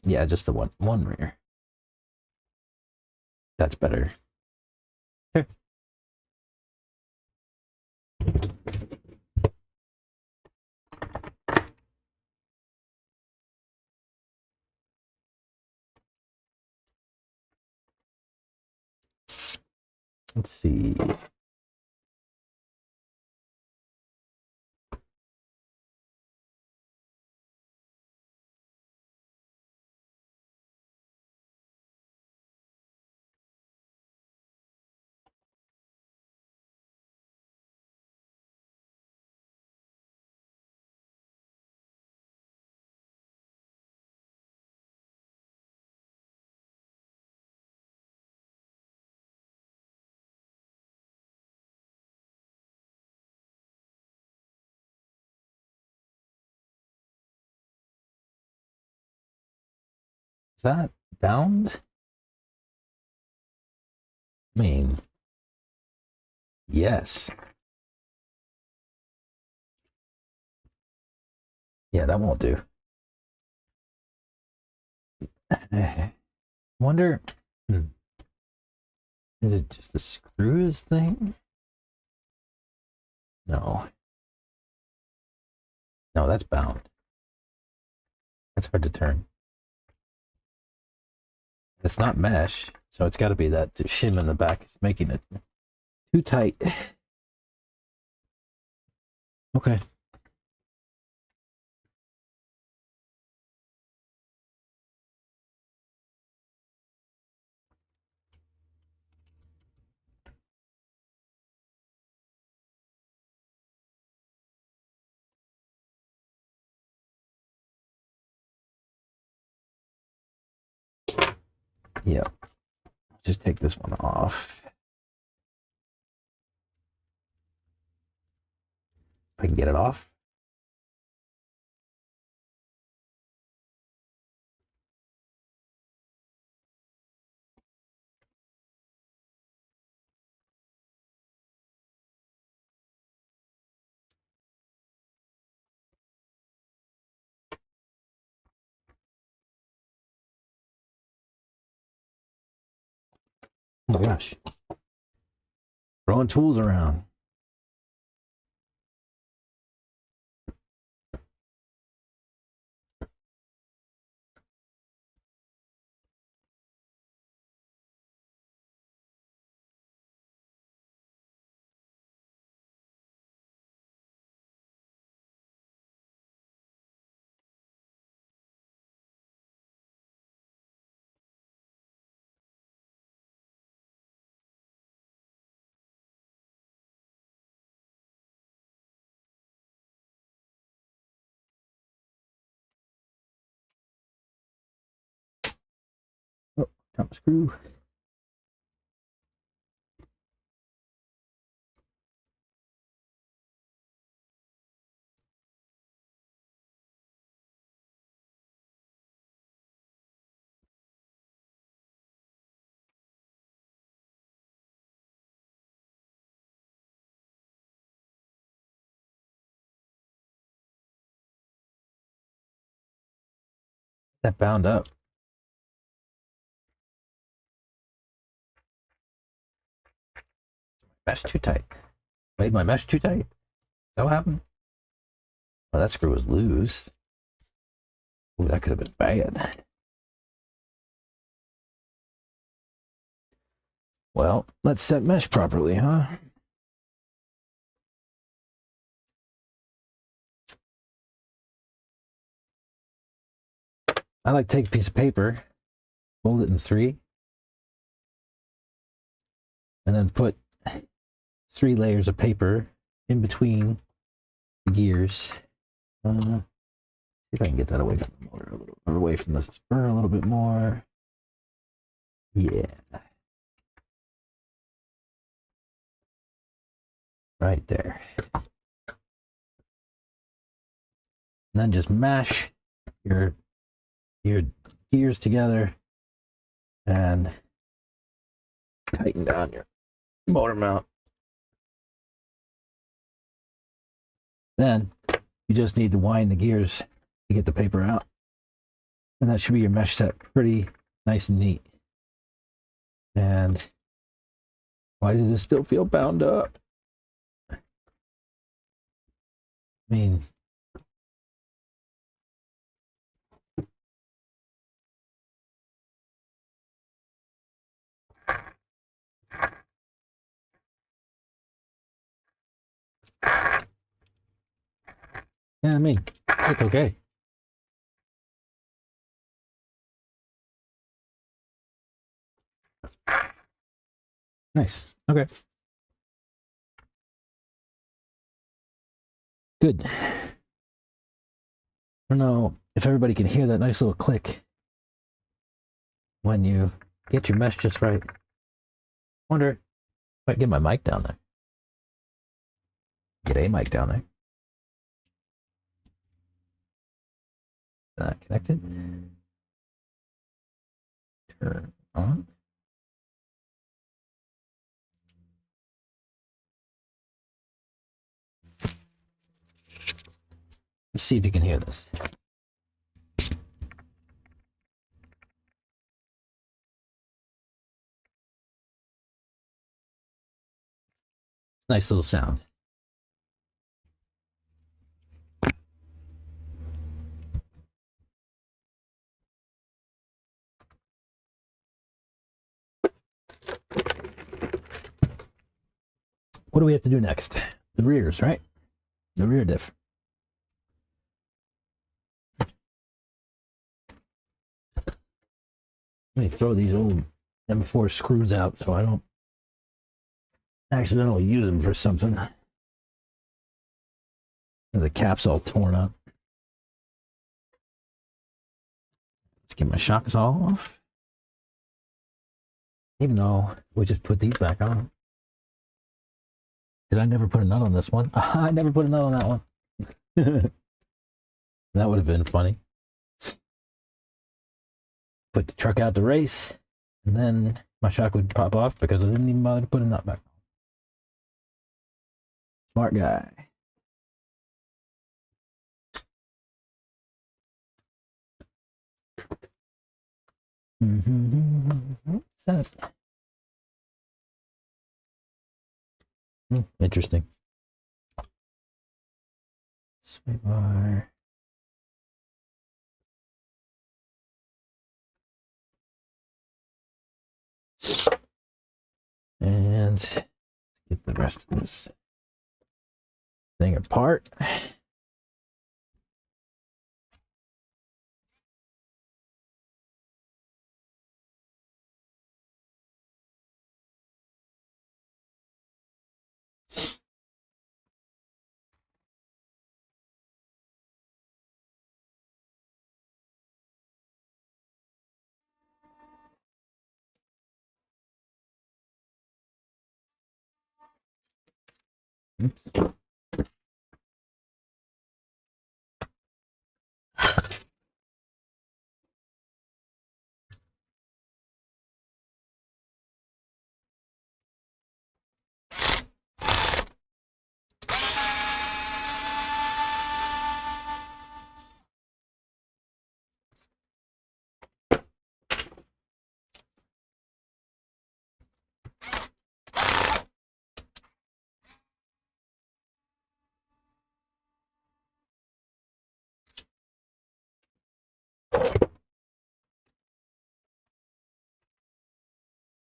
Yeah, just the one rear. That's better. Okay. Let's see. Is that bound? I mean, yes. Yeah, that won't do. Wonder, is it just a screws thing? No. No, that's bound. That's hard to turn. It's not mesh, so it's got to be that shim in the back is making it too tight. Okay. Yeah. Just take this one off. If I can get it off. Oh my gosh. Throwing tools around. Oh, top screw. That bound up. Mesh too tight. Made my mesh too tight. That what happened? Oh, that screw was loose. Ooh, that could have been bad. Well, let's set mesh properly, huh? I like to take a piece of paper, fold it in 3, and then put 3 layers of paper in between the gears. See if I can get that away from the motor a little, or away from the spur a little bit more. Yeah. right there. And then just mash your gears together and tighten down your motor mount. Then you just need to wind the gears to get the paper out. And that should be your mesh set pretty nice and neat. And why does it still feel bound up? I mean, yeah, it's okay. Nice. Okay. Good. I don't know if everybody can hear that nice little click when you get your mesh just right. Wonder if I can get my mic down there. Get a mic down there. Not connected. Turn on. Let's see if you can hear this. Nice little sound. What do we have to do next? The rears, right? The rear diff. Let me throw these old M4 screws out so I don't accidentally use them for something. The cap's all torn up. Let's get my shocks all off. Even though we just put these back on. Did I never put a nut on this one? I never put a nut on that one. That would have been funny. Put the truck out to race, and then my shock would pop off because I didn't even bother to put a nut back on. Smart guy. What's that? Interesting. Sway bar. And let's get the rest of this thing apart.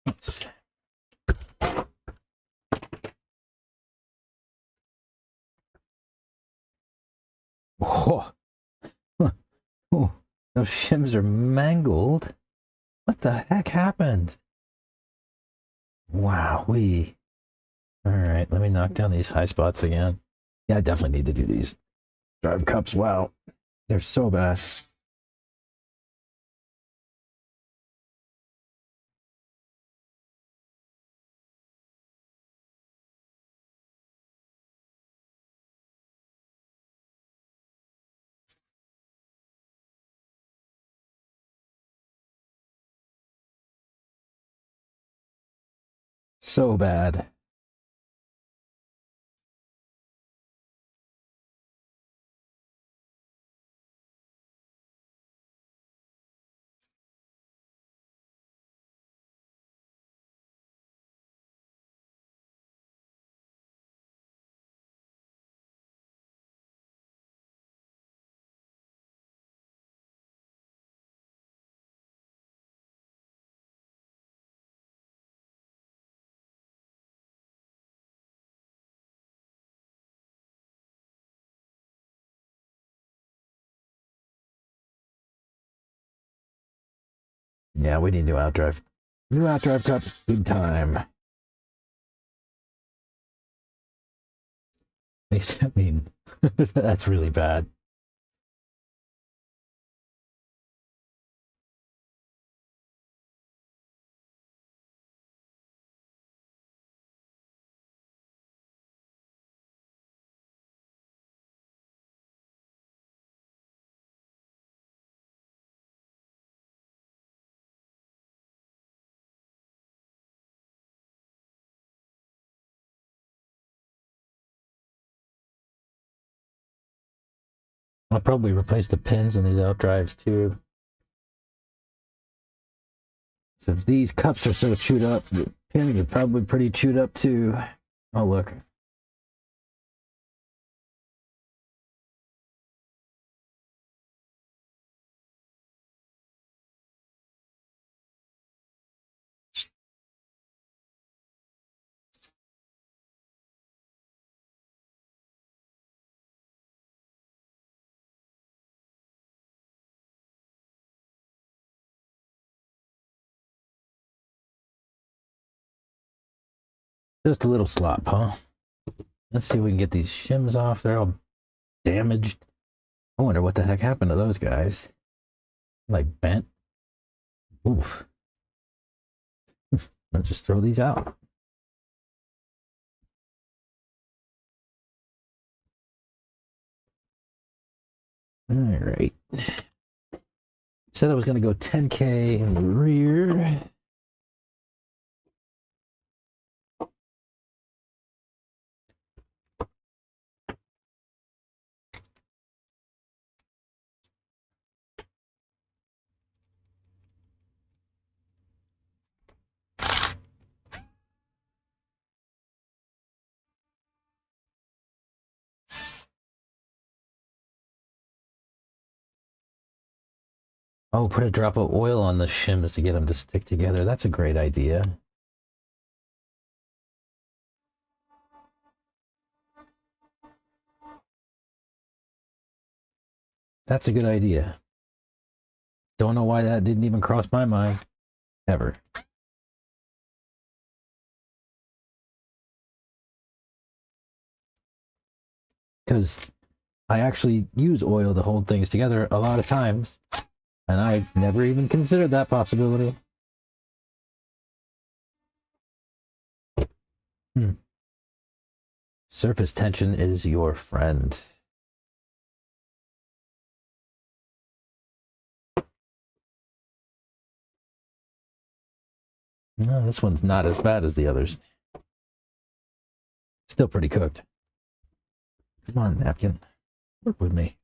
Oops. Oh. Oh, those shims are mangled. What the heck happened? Wow, all right, let me knock down these high spots again. Yeah, I definitely need to do these drive cups. Wow, they're so bad. So bad. Yeah, we need new outdrive. New outdrive cups, big time. I mean, that's really bad. I'll probably replace the pins in these outdrives too. Since these cups are so chewed up, the pins are probably pretty chewed up too. Oh, look. Just a little slop, huh? Let's see if we can get these shims off. They're all damaged. I wonder what the heck happened to those guys. Like bent. Oof. Let's just throw these out. All right. Said I was going to go 10K in the rear. Oh, put a drop of oil on the shims to get them to stick together. That's a great idea. That's a good idea. Don't know why that didn't even cross my mind. Ever. Because I actually use oil to hold things together a lot of times. And I never even considered that possibility. Surface tension is your friend. No, this one's not as bad as the others. Still pretty cooked. Come on, napkin. Work with me.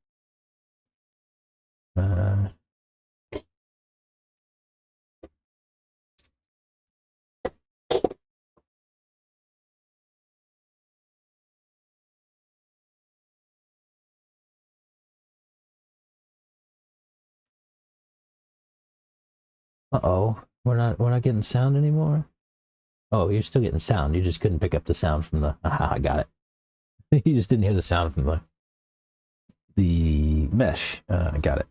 Uh-oh. We're not getting sound anymore? Oh, you're still getting sound. You just couldn't pick up the sound from the... Aha, I got it. You just didn't hear the sound from the mesh. Got it.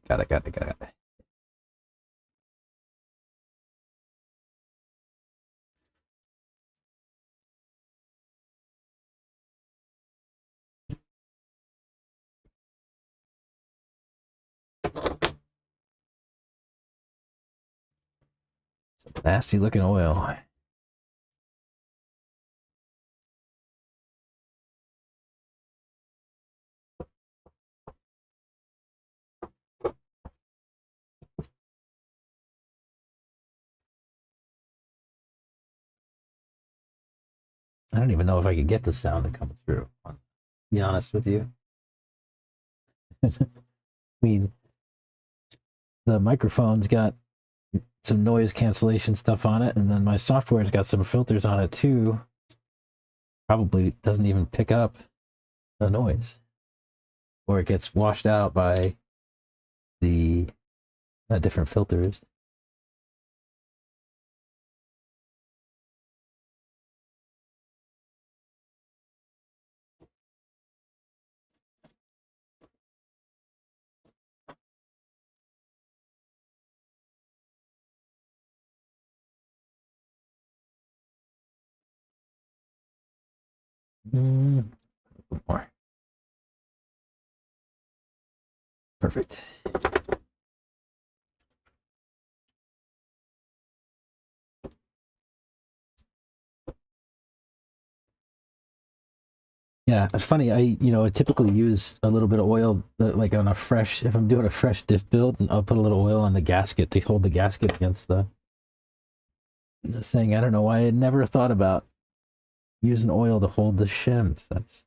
Nasty looking oil. I don't even know if I could get the sound to come through. To be honest with you. I mean, the microphone's got some noise cancellation stuff on it, and then my software's got some filters on it too. Probably doesn't even pick up the noise, or it gets washed out by the different filters. More. Perfect. Yeah, it's funny. I typically use a little bit of oil, like on a fresh. If I'm doing a fresh diff build, I'll put a little oil on the gasket to hold the gasket against the thing. I don't know why I never thought about using oil to hold the shims. That's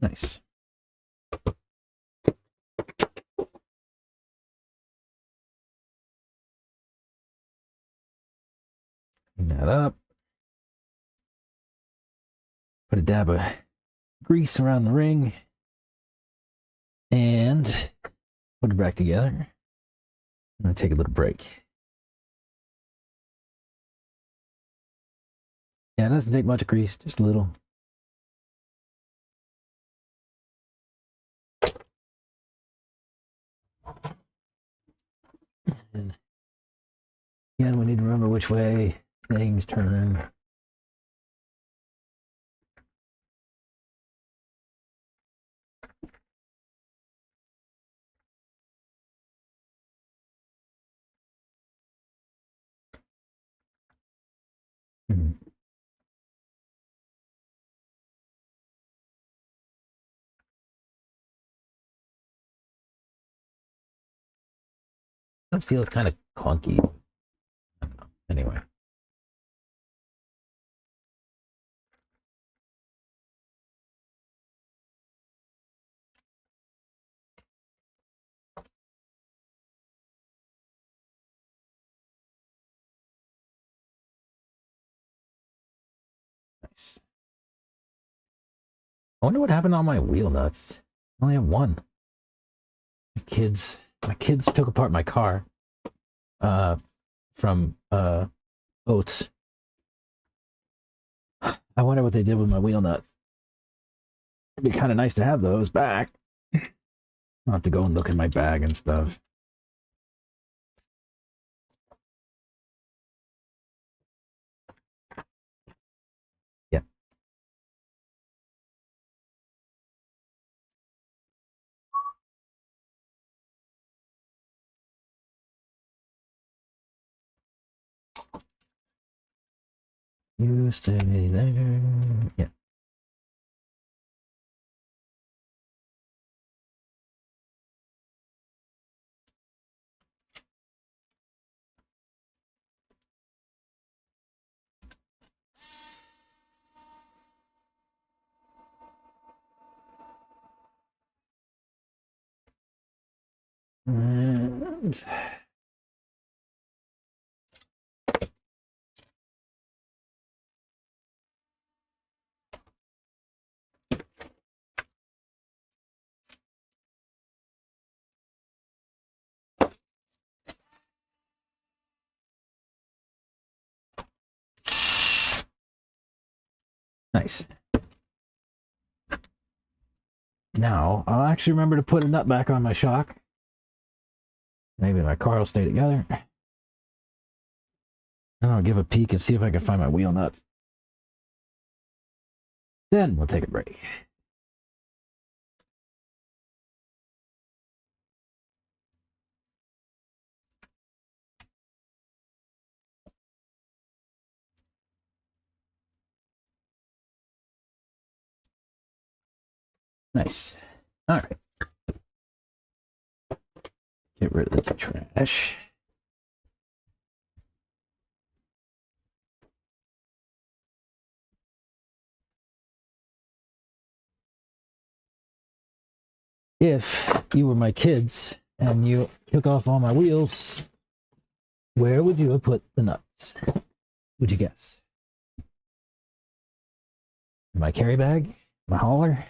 nice. Clean that up. Put a dab of grease around the ring and put it back together. I'm gonna take a little break. Yeah, it doesn't take much grease, just a little. And again, we need to remember which way things turn. It feels kind of clunky. I don't know. Anyway. Nice. I wonder what happened on my wheel nuts. I only have one. My kids took apart my car from Oats. I wonder what they did with my wheel nuts. It'd be kind of nice to have those back. I'll have to go and look in my bag and stuff. Yeah. You stay there. Yeah. And Nice. Now, I'll actually remember to put a nut back on my shock. Maybe my car will stay together. And I'll give a peek and see if I can find my wheel nut. Then we'll take a break. Nice. All right. Get rid of the trash. If you were my kids and you took off all my wheels, where would you have put the nuts? Would you guess? My carry bag? My hauler?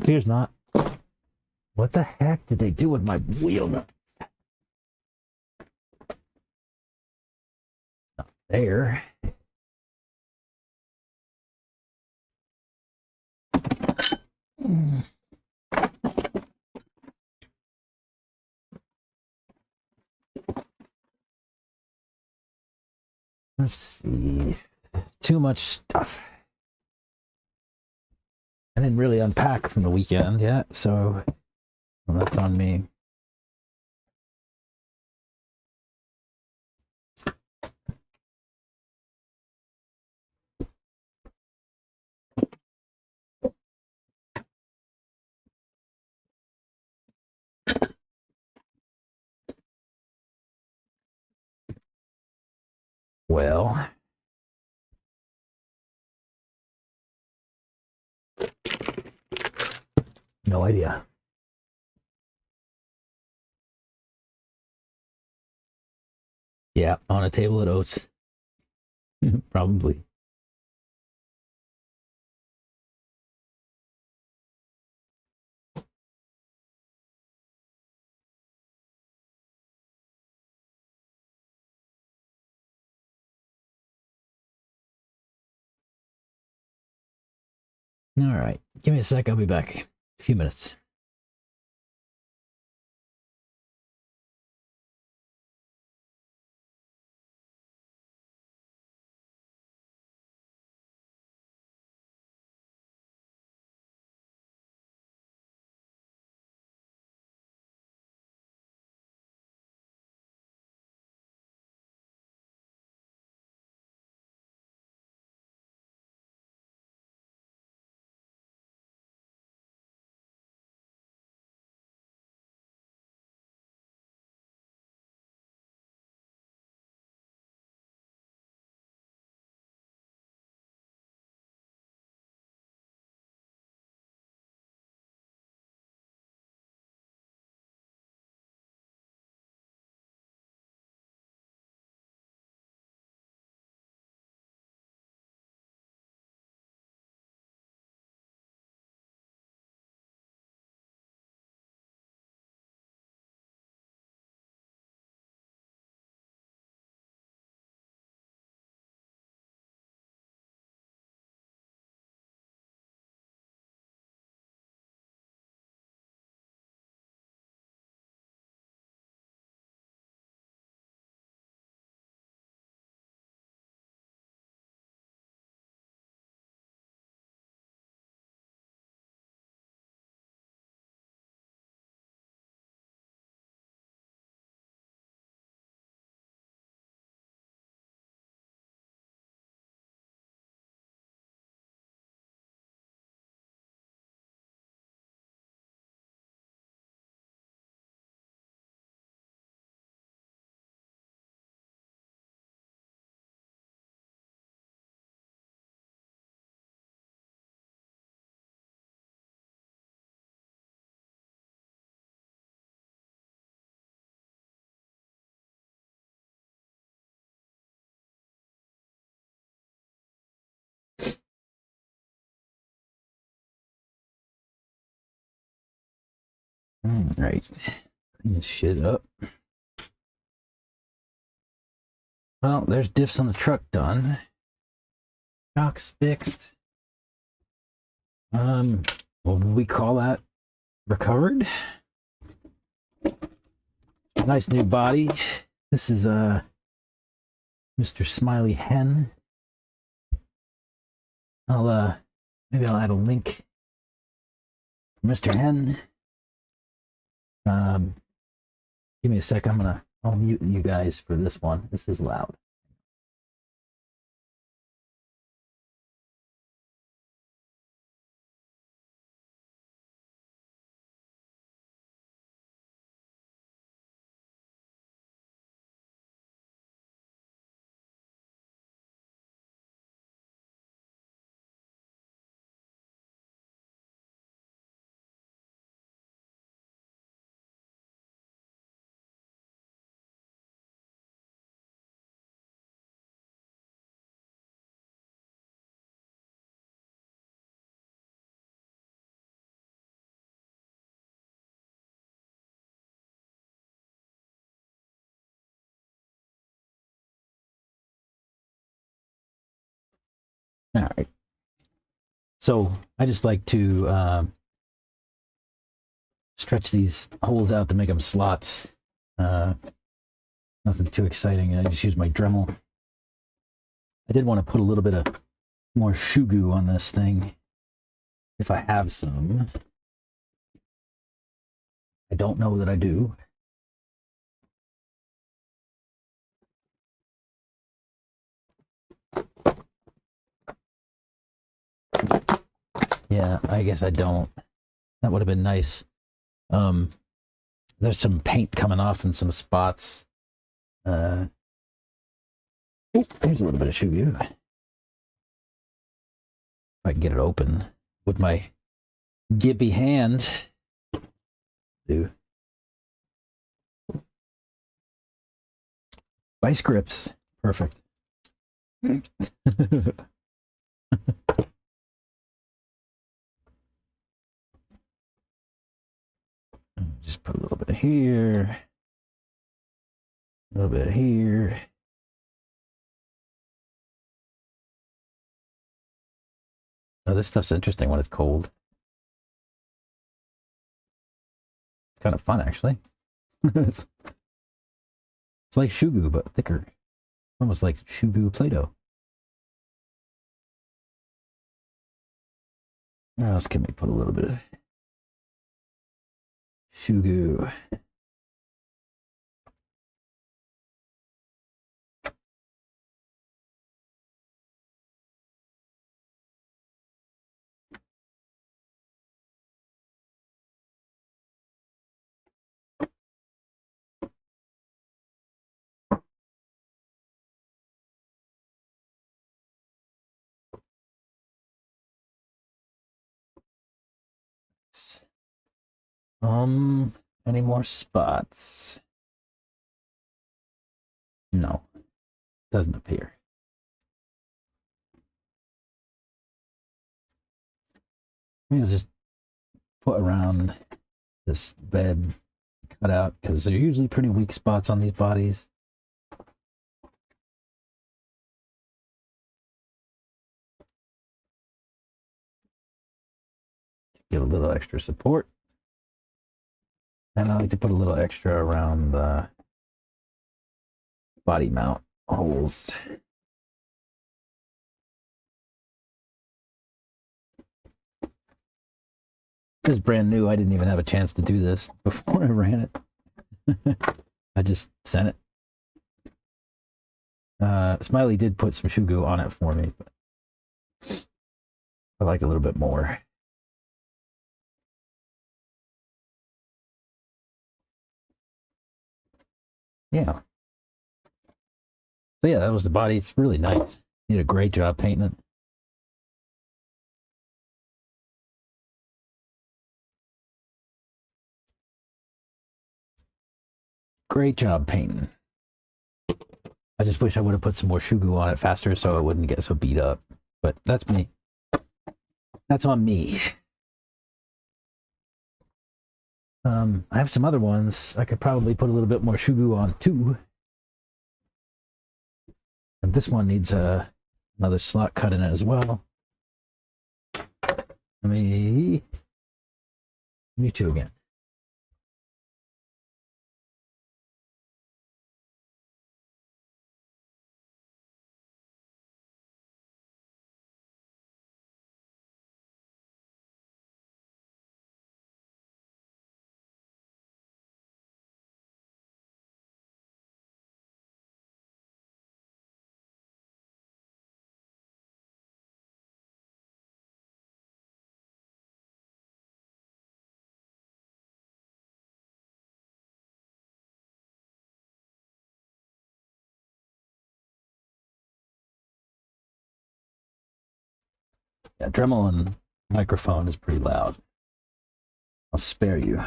Here's not. What the heck did they do with my wheel nuts? Not there. Let's see. Too much stuff. I didn't really unpack from the weekend yet, so well, that's on me. Well, no idea. Yeah, on a table at Oats. Probably. All right. Give me a sec. I'll be back. A few minutes. All right, clean this shit up. Well, there's diffs on the truck done. Shocks fixed. What would we call that? Recovered. Nice new body. This is Mr. Smiley Hen. Maybe I'll add a link for Mr. Hen. Give me a sec. I'll mute you guys for this one. This is loud. All right. So I just like to stretch these holes out to make them slots. Nothing too exciting. I just use my Dremel. I did want to put a little bit of more shoe goo on this thing, if I have some. I don't know that I do. Yeah, I guess I don't. That would have been nice. There's some paint coming off in some spots. Here's a little bit of shoe goo. If I can get it open with my gimpy hand. Do. Vice grips. Perfect. Just put a little bit here, a little bit here. Oh, this stuff's interesting when it's cold. It's kind of fun, actually. It's like shoe goo, but thicker. Almost like shoe goo Play-Doh. Where else can we put a little bit of shoe goo? Any more spots? No, doesn't appear. Maybe I'll just put around this bed cut out because they're usually pretty weak spots on these bodies. Give a little extra support. And I like to put a little extra around the body mount holes. This is brand new. I didn't even have a chance to do this before I ran it. I just sent it. Smiley did put some shoe goo on it for me, but I like a little bit more. Yeah. So yeah, that was the body. It's really nice. You did a great job painting it. Great job painting. I just wish I would have put some more shoe goo on it faster so it wouldn't get so beat up. But that's me. That's on me. I have some other ones. I could probably put a little bit more shugu on too. And this one needs another slot cut in it as well. Let me meet you again. Yeah, Dremel and microphone is pretty loud. I'll spare you.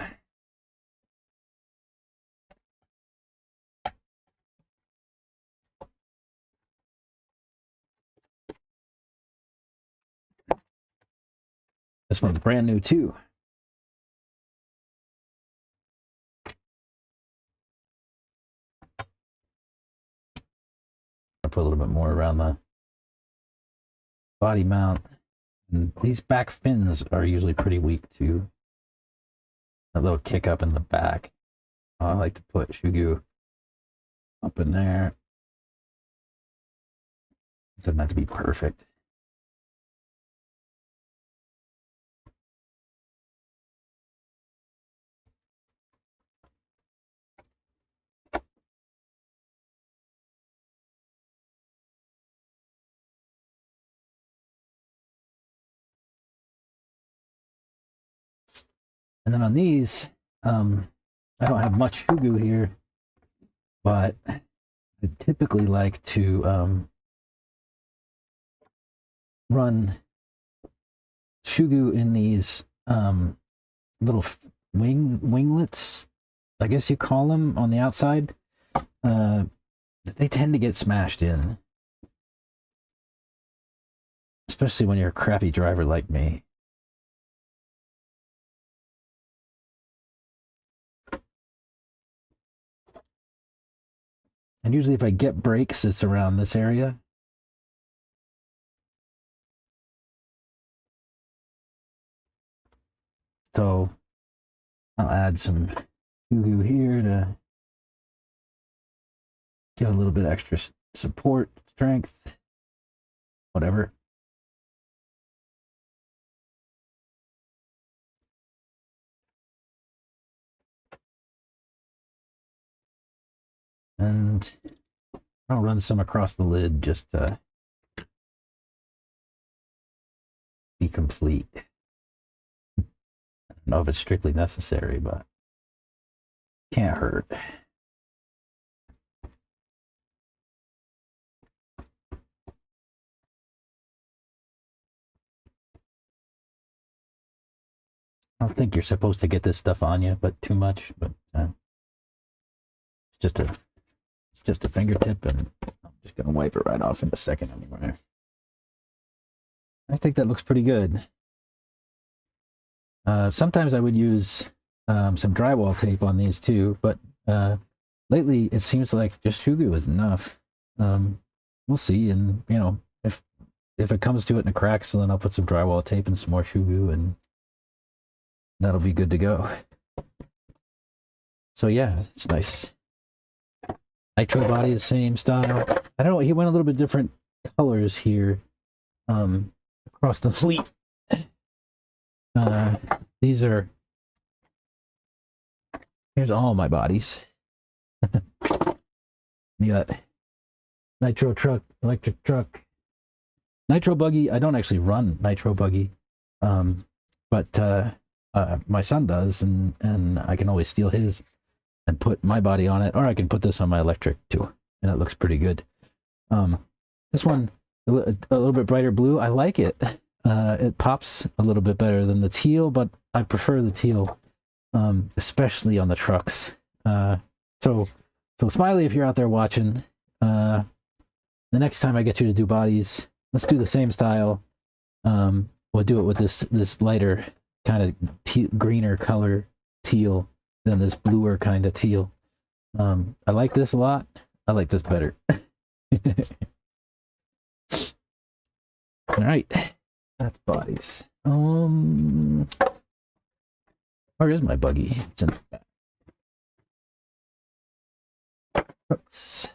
This one's brand new too. I'll put a little bit more around the body mount. And these back fins are usually pretty weak too. A little kick up in the back. I like to put shugu up in there. It doesn't have to be perfect. And then on these, I don't have much shugu here, but I typically like to run shugu in these little winglets, I guess you call them, on the outside. They tend to get smashed in, especially when you're a crappy driver like me. And usually if I get brakes, it's around this area. So I'll add some shugu here to give a little bit extra support, strength, whatever. And I'll run some across the lid just to be complete. I don't know if it's strictly necessary, but can't hurt. I don't think you're supposed to get this stuff on you, but too much. But it's just a fingertip, and I'm just gonna wipe it right off in a second anyway. I think that looks pretty good. Sometimes I would use some drywall tape on these too, but lately it seems like just shugu is enough. We'll see, and you know, if it comes to it and it cracks, then I'll put some drywall tape and some more shugu, and that'll be good to go. So yeah, it's nice. Nitro body, the same style. I don't know, he went a little bit different colors here across the fleet. These are, here's all my bodies. You got nitro truck, electric truck, nitro buggy. I don't actually run nitro buggy, but my son does, and I can always steal his and put my body on it, or I can put this on my electric too, and it looks pretty good. This one, a little bit brighter blue. I like it. It pops a little bit better than the teal, but I prefer the teal, especially on the trucks. So Smiley, if you're out there watching, the next time I get you to do bodies, let's do the same style. We'll do it with this lighter kind of greener color teal than this bluer kind of teal. I like this a lot. I like this better. All right, that's bodies. Where is my buggy? It's in the back. Oops.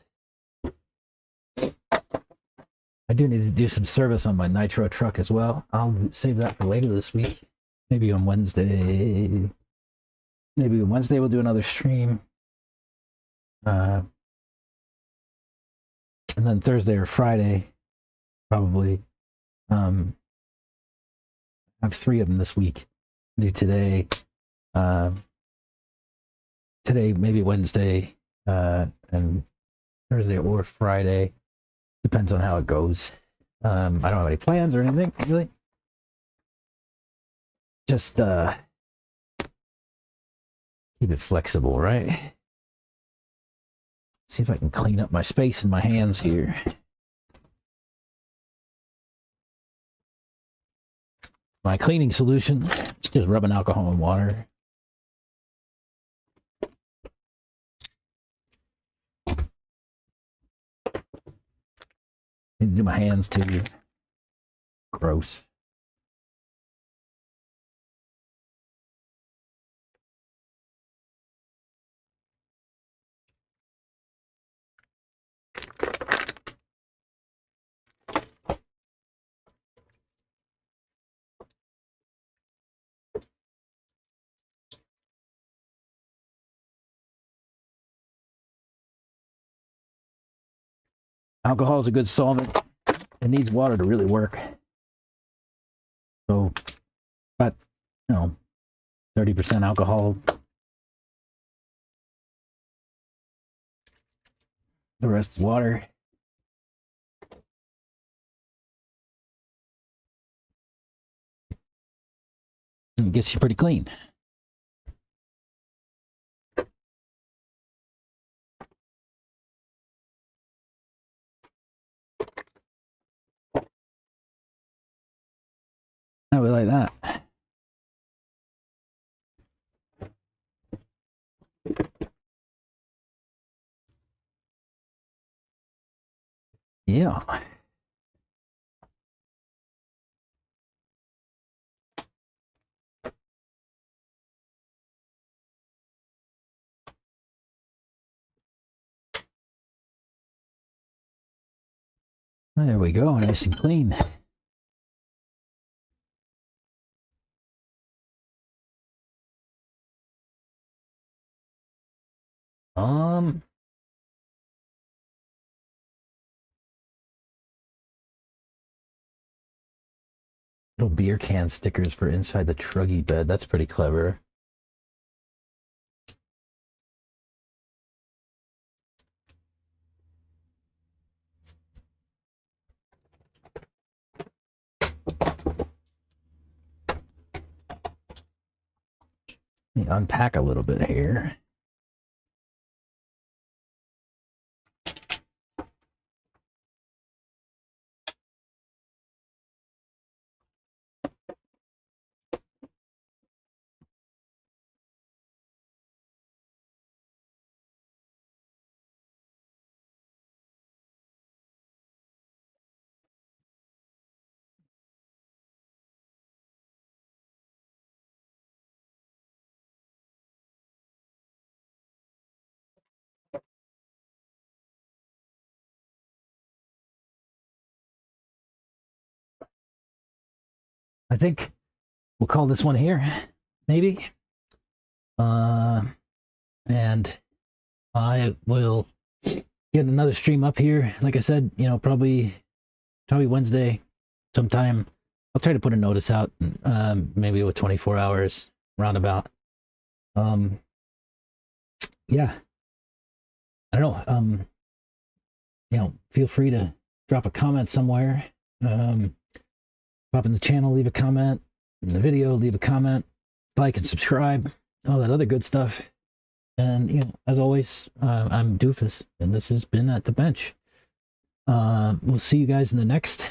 I do need to do some service on my nitro truck as well. I'll save that for later this week. Maybe on Wednesday. Maybe on Wednesday we'll do another stream. And then Thursday or Friday, probably. I have 3 of them this week. Do today. Today, maybe Wednesday, and Thursday or Friday. Depends on how it goes. I don't have any plans or anything, really. Just keep it flexible, right? See if I can clean up my space in my hands here. My cleaning solution is just rubbing alcohol and water. Need to do my hands too. Gross. Alcohol is a good solvent. It needs water to really work. So, but, 30% alcohol. The rest is water. And it gets you pretty clean. How we like that? Yeah. There we go, nice and clean. Little beer can stickers for inside the truggy bed. That's pretty clever. Let me unpack a little bit here. I think we'll call this one here, maybe. And I will get another stream up here. Like I said, probably Wednesday sometime. I'll try to put a notice out, maybe with 24 hours roundabout. Yeah. I don't know. Feel free to drop a comment somewhere. Pop in the channel, leave a comment. In the video, leave a comment. Like and subscribe. All that other good stuff. And, as always, I'm Doofus, and this has been At the Bench. We'll see you guys in the next